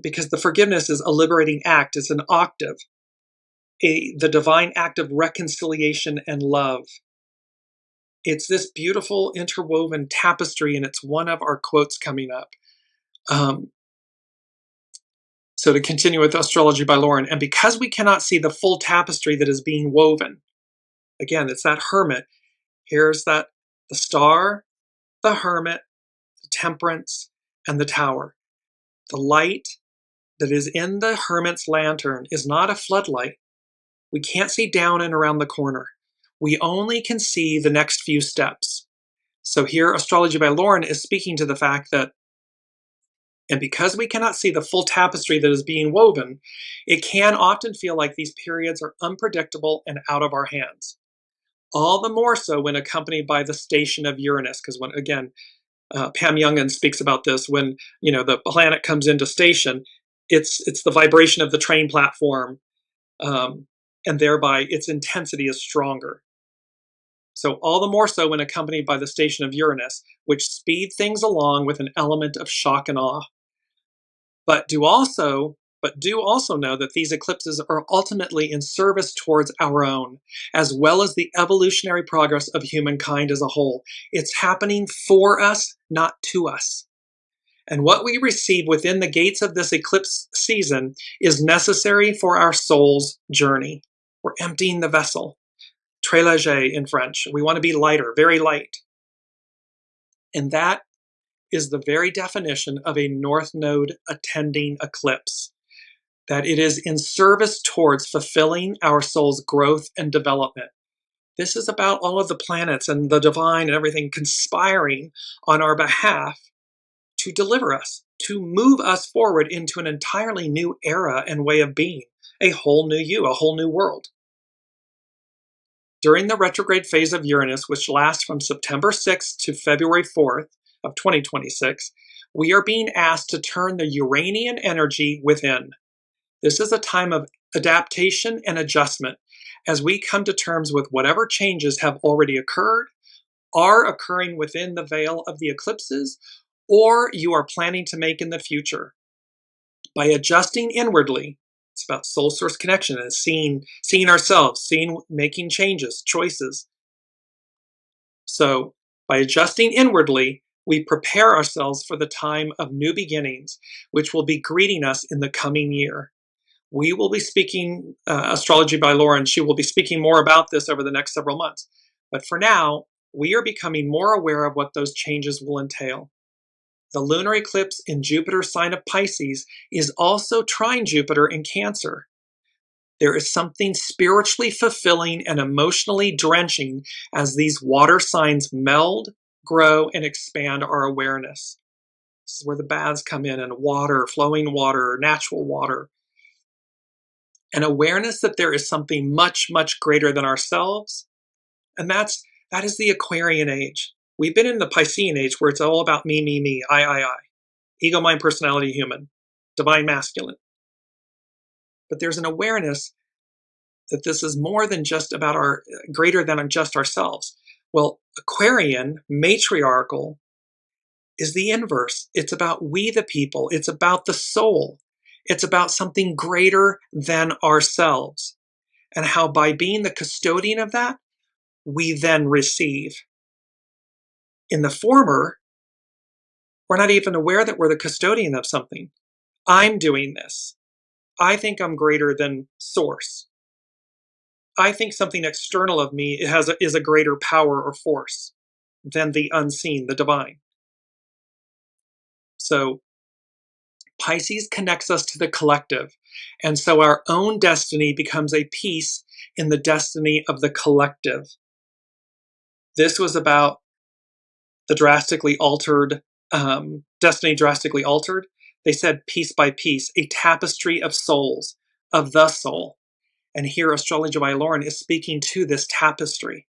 because the forgiveness is a liberating act. It's an octave, the divine act of reconciliation and love. It's this beautiful interwoven tapestry, and it's one of our quotes coming up. So to continue with Astrology by Lauren, and because we cannot see the full tapestry that is being woven, again, it's that hermit. Here's that, the star, the hermit, the temperance, and the tower. The light that is in the hermit's lantern is not a floodlight. We can't see down and around the corner. We only can see the next few steps. So here, Astrology by Lauren is speaking to the fact that, and because we cannot see the full tapestry that is being woven, it can often feel like these periods are unpredictable and out of our hands. All the more so when accompanied by the station of Uranus, because when, again, Pam Youngin speaks about this, when the planet comes into station, it's the vibration of the train platform, and thereby its intensity is stronger. So all the more so when accompanied by the station of Uranus, which speed things along with an element of shock and awe. But do also know that these eclipses are ultimately in service towards our own, as well as the evolutionary progress of humankind as a whole. It's happening for us, not to us. And what we receive within the gates of this eclipse season is necessary for our soul's journey. We're emptying the vessel. Très léger in French. We want to be lighter, very light. And that is the very definition of a North Node attending eclipse, that it is in service towards fulfilling our soul's growth and development. This is about all of the planets and the divine and everything conspiring on our behalf to deliver us, to move us forward into an entirely new era and way of being, a whole new you, a whole new world. During the retrograde phase of Uranus, which lasts from September 6th to February 4th of 2026, we are being asked to turn the Uranian energy within. This is a time of adaptation and adjustment as we come to terms with whatever changes have already occurred, are occurring within the veil of the eclipses, or you are planning to make in the future. By adjusting inwardly, it's about soul source connection and seeing ourselves, making changes, choices. So by adjusting inwardly, we prepare ourselves for the time of new beginnings, which will be greeting us in the coming year. We will be speaking, Astrology by Lauren, she will be speaking more about this over the next several months. But for now, we are becoming more aware of what those changes will entail. The lunar eclipse in Jupiter's sign of Pisces is also trine Jupiter in Cancer. There is something spiritually fulfilling and emotionally drenching as these water signs meld, grow, and expand our awareness. This is where the baths come in, and water, flowing water, natural water. An awareness that there is something much, much greater than ourselves. And that is the Aquarian age. We've been in the Piscean age where it's all about me, I. Ego, mind, personality, human. Divine masculine. But there's an awareness that this is more than just about greater than just ourselves. Well, Aquarian, matriarchal, is the inverse. It's about we the people. It's about the soul. It's about something greater than ourselves. And how by being the custodian of that, we then receive. In the former, we're not even aware that we're the custodian of something. I'm doing this. I think I'm greater than source. I think something external of me is a greater power or force than the unseen, the divine. So Pisces connects us to the collective, and so our own destiny becomes a piece in the destiny of the collective. This was about the drastically altered, destiny drastically altered. They said piece by piece, a tapestry of souls, of the soul. And here Astrology by Lauren is speaking to this tapestry.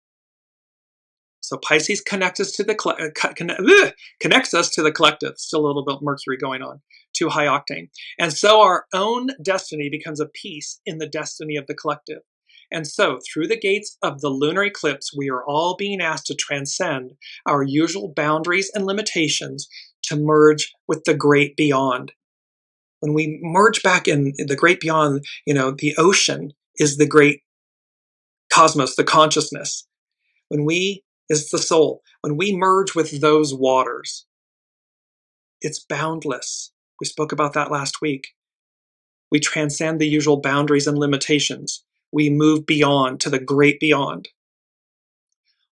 So Pisces connects us to the connects us to the collective. Still a little bit of Mercury going on, too high octane. And so our own destiny becomes a piece in the destiny of the collective. And so through the gates of the lunar eclipse, we are all being asked to transcend our usual boundaries and limitations to merge with the great beyond. When we merge back in the great beyond, the ocean is the great cosmos, the consciousness. Is the soul. When we merge with those waters, it's boundless. We spoke about that last week. We transcend the usual boundaries and limitations. We move beyond to the great beyond.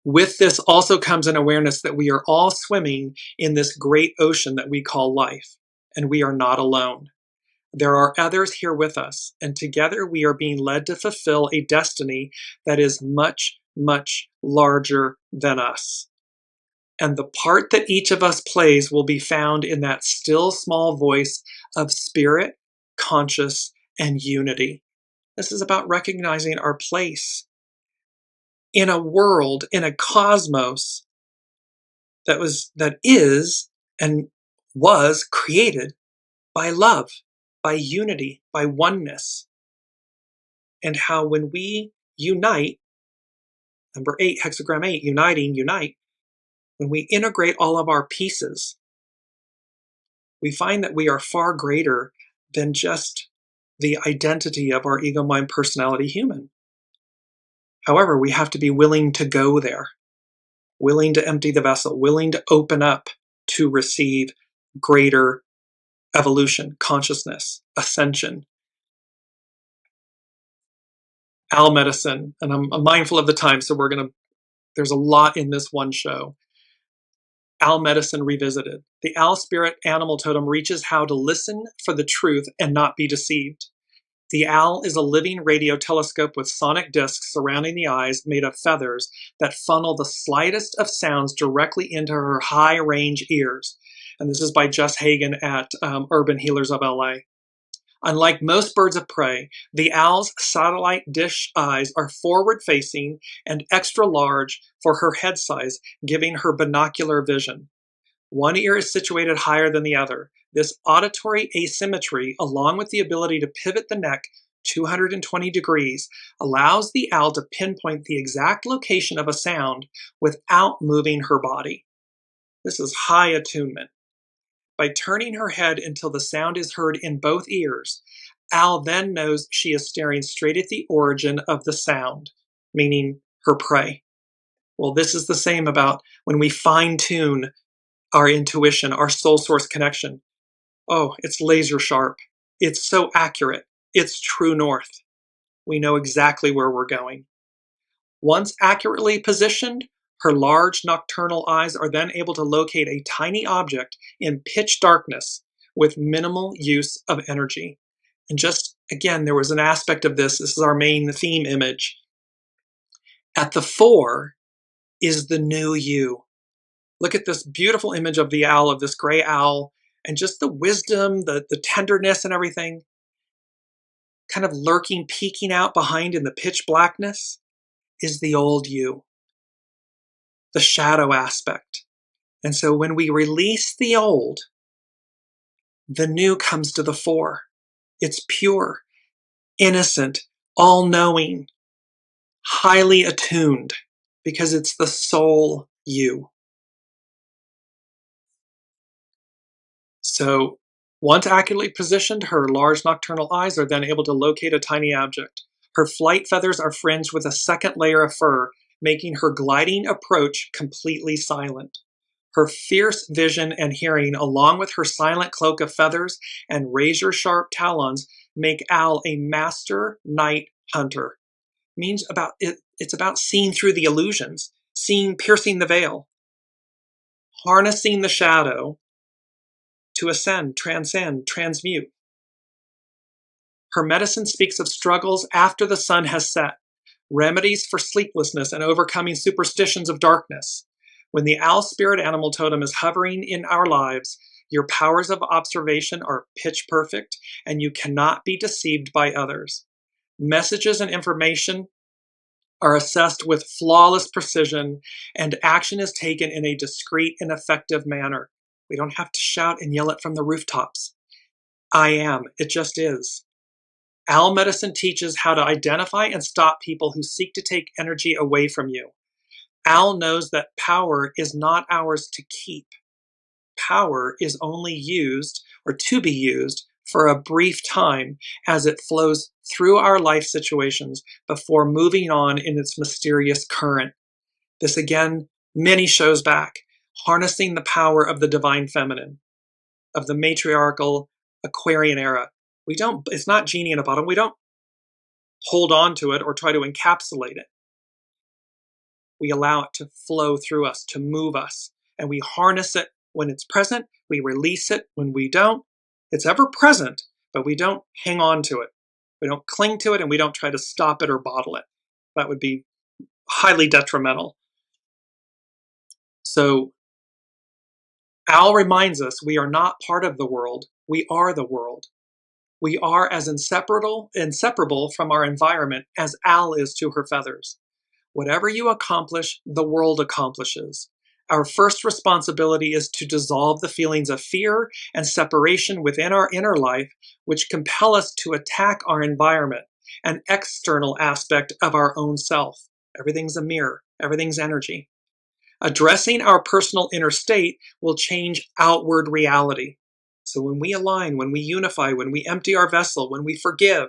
With this also comes an awareness that we are all swimming in this great ocean that we call life, and we are not alone. There are others here with us, and together we are being led to fulfill a destiny that is much, much larger than us. And the part that each of us plays will be found in that still small voice of spirit, conscious, and unity. This is about recognizing our place in a world, in a cosmos that is and was created by love, by unity, by oneness. And how when we unite, number 8, hexagram 8, unite, when we integrate all of our pieces, we find that we are far greater than just the identity of our ego, mind, personality, human. However, we have to be willing to go there, willing to empty the vessel, willing to open up to receive greater evolution, consciousness, ascension. Owl medicine, and I'm mindful of the time, so there's a lot in this one show. Owl medicine revisited. The owl spirit animal totem reaches how to listen for the truth and not be deceived. The owl is a living radio telescope with sonic discs surrounding the eyes made of feathers that funnel the slightest of sounds directly into her high-range ears. And this is by Jess Hagen at Urban Healers of LA. Unlike most birds of prey, the owl's satellite dish eyes are forward-facing and extra large for her head size, giving her binocular vision. One ear is situated higher than the other. This auditory asymmetry, along with the ability to pivot the neck 220 degrees, allows the owl to pinpoint the exact location of a sound without moving her body. This is high attunement. By turning her head until the sound is heard in both ears, owl then knows she is staring straight at the origin of the sound, meaning her prey. Well, this is the same about when we fine-tune our intuition, our soul source connection. Oh, it's laser sharp. It's so accurate. It's true north. We know exactly where we're going. Once accurately positioned, her large nocturnal eyes are then able to locate a tiny object in pitch darkness with minimal use of energy. And just, again, there was an aspect of this. This is our main theme image. At the fore is the new you. Look at this beautiful image of the owl, of this gray owl, and just the wisdom, the tenderness and everything, kind of lurking, peeking out behind in the pitch blackness is the old you, the shadow aspect. And so when we release the old, the new comes to the fore. It's pure, innocent, all-knowing, highly attuned, because it's the soul you. So once accurately positioned, her large nocturnal eyes are then able to locate a tiny object. Her flight feathers are fringed with a second layer of fur, making her gliding approach completely silent. Her fierce vision and hearing, along with her silent cloak of feathers and razor-sharp talons, make owl a master night hunter. It's about seeing through the illusions, piercing the veil, harnessing the shadow to ascend, transcend, transmute. Her medicine speaks of struggles after the sun has set, remedies for sleeplessness and overcoming superstitions of darkness. When the owl spirit animal totem is hovering in our lives, your powers of observation are pitch perfect and you cannot be deceived by others. Messages and information are assessed with flawless precision, and action is taken in a discreet and effective manner. We don't have to shout and yell it from the rooftops. I am. It just is. Owl medicine teaches how to identify and stop people who seek to take energy away from you. Owl knows that power is not ours to keep. Power is only used, or to be used, for a brief time as it flows through our life situations before moving on in its mysterious current. This again, many shows back, harnessing the power of the divine feminine, of the matriarchal Aquarian era. It's not genie in a bottle. We don't hold on to it or try to encapsulate it. We allow it to flow through us, to move us, and we harness it when it's present. We release it when we don't. It's ever present, but we don't hang on to it. We don't cling to it, and we don't try to stop it or bottle it. That would be highly detrimental. So Owl reminds us we are not part of the world. We are the world. We are as inseparable from our environment as Owl is to her feathers. Whatever you accomplish, the world accomplishes. Our first responsibility is to dissolve the feelings of fear and separation within our inner life, which compel us to attack our environment, an external aspect of our own self. Everything's a mirror. Everything's energy. Addressing our personal inner state will change outward reality. So when we align, when we unify, when we empty our vessel, when we forgive,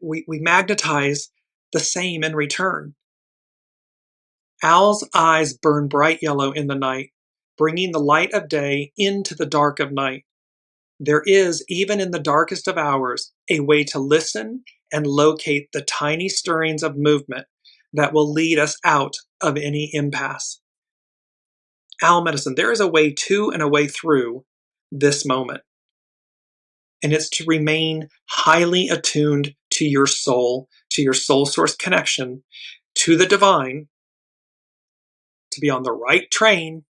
we magnetize the same in return. Owl's eyes burn bright yellow in the night, bringing the light of day into the dark of night. There is, even in the darkest of hours, a way to listen and locate the tiny stirrings of movement that will lead us out of any impasse. Owl medicine, there is a way to and a way through this moment. And it's to remain highly attuned to your soul source connection, to the divine, to be on the right train.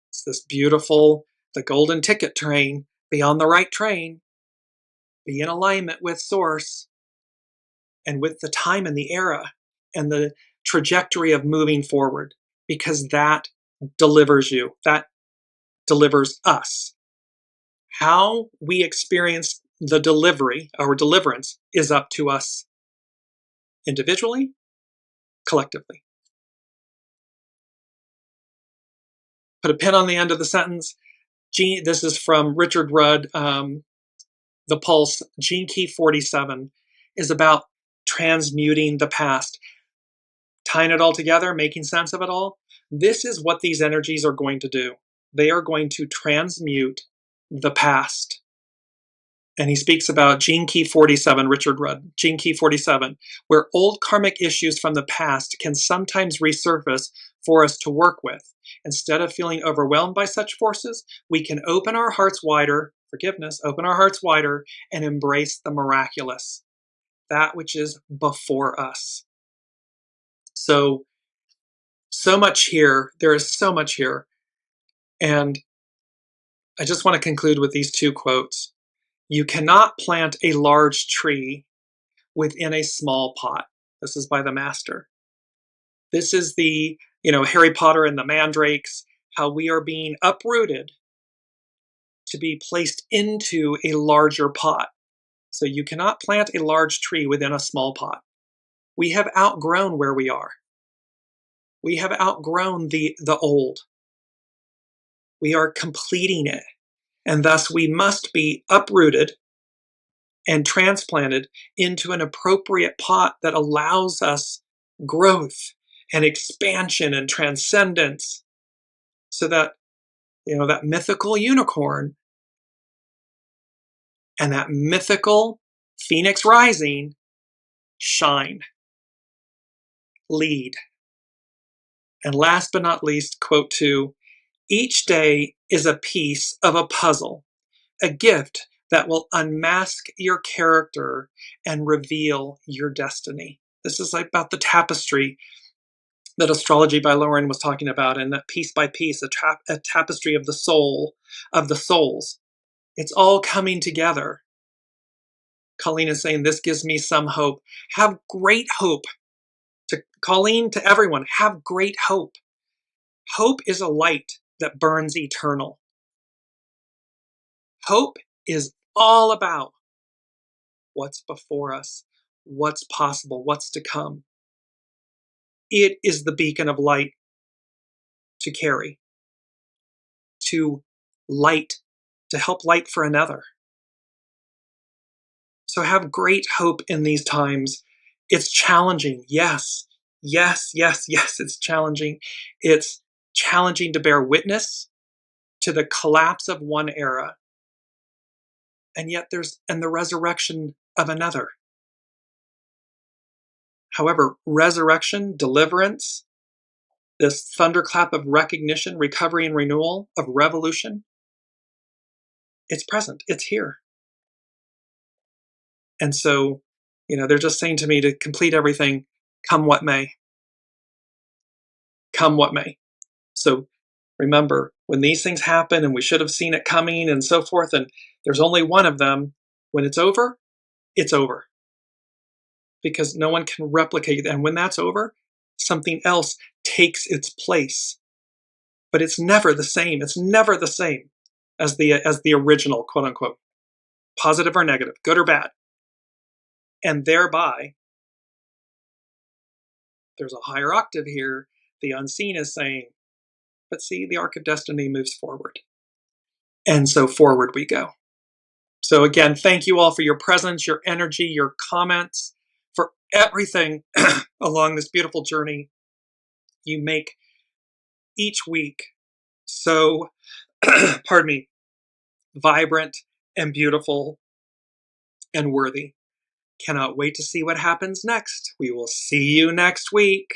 It's this beautiful, the golden ticket train. Be on the right train. Be in alignment with source and with the time and the era and the trajectory of moving forward, because that delivers you. That delivers us. How we experience the delivery, our deliverance, is up to us individually, collectively. Put a pin on the end of the sentence. This is from Richard Rudd, The Pulse. Gene Key 47 is about transmuting the past. Tying it all together, making sense of it all. This is what these energies are going to do. They are going to transmute the past. And he speaks about Gene Key 47, Richard Rudd, Gene Key 47, where old karmic issues from the past can sometimes resurface for us to work with. Instead of feeling overwhelmed by such forces, we can open our hearts wider, open our hearts wider, and embrace the miraculous, that which is before us. So much here. There is so much here. And I just want to conclude with these two quotes. You cannot plant a large tree within a small pot. This is by the master. This is the, Harry Potter and the mandrakes, how we are being uprooted to be placed into a larger pot. So you cannot plant a large tree within a small pot. We have outgrown where we are. We have outgrown the old. We are completing it. And thus we must be uprooted and transplanted into an appropriate pot that allows us growth and expansion and transcendence, so that, that mythical unicorn and that mythical phoenix rising shine, lead. And last but not least, quote 2, each day is a piece of a puzzle, a gift that will unmask your character and reveal your destiny. This is about the tapestry that Astrology by Lauren was talking about, and that piece by piece, a tapestry of the soul, of the souls. It's all coming together. Colleen is saying, this gives me some hope. Have great hope. To Colleen, to everyone, have great hope. Hope is a light that burns eternal. Hope is all about what's before us, what's possible, what's to come. It is the beacon of light to carry, to light, to help light for another. So have great hope in these times. It's challenging, yes, yes, yes, yes, it's challenging. It's challenging to bear witness to the collapse of one era, and yet there's the resurrection of another. However, resurrection, deliverance, this thunderclap of recognition, recovery and renewal, of revolution, it's present, it's here. And so, they're just saying to me to complete everything, come what may. Come what may. So remember, when these things happen and we should have seen it coming and so forth, and there's only one of them, when it's over, it's over. Because no one can replicate it. And when that's over, something else takes its place. But it's never the same. It's never the same as the original, quote unquote. Positive or negative, good or bad. And thereby, there's a higher octave here. The unseen is saying, but see, the arc of destiny moves forward. And so forward we go. So again, thank you all for your presence, your energy, your comments, for everything along this beautiful journey. You make each week so, pardon me, vibrant and beautiful and worthy. Cannot wait to see what happens next. We will see you next week.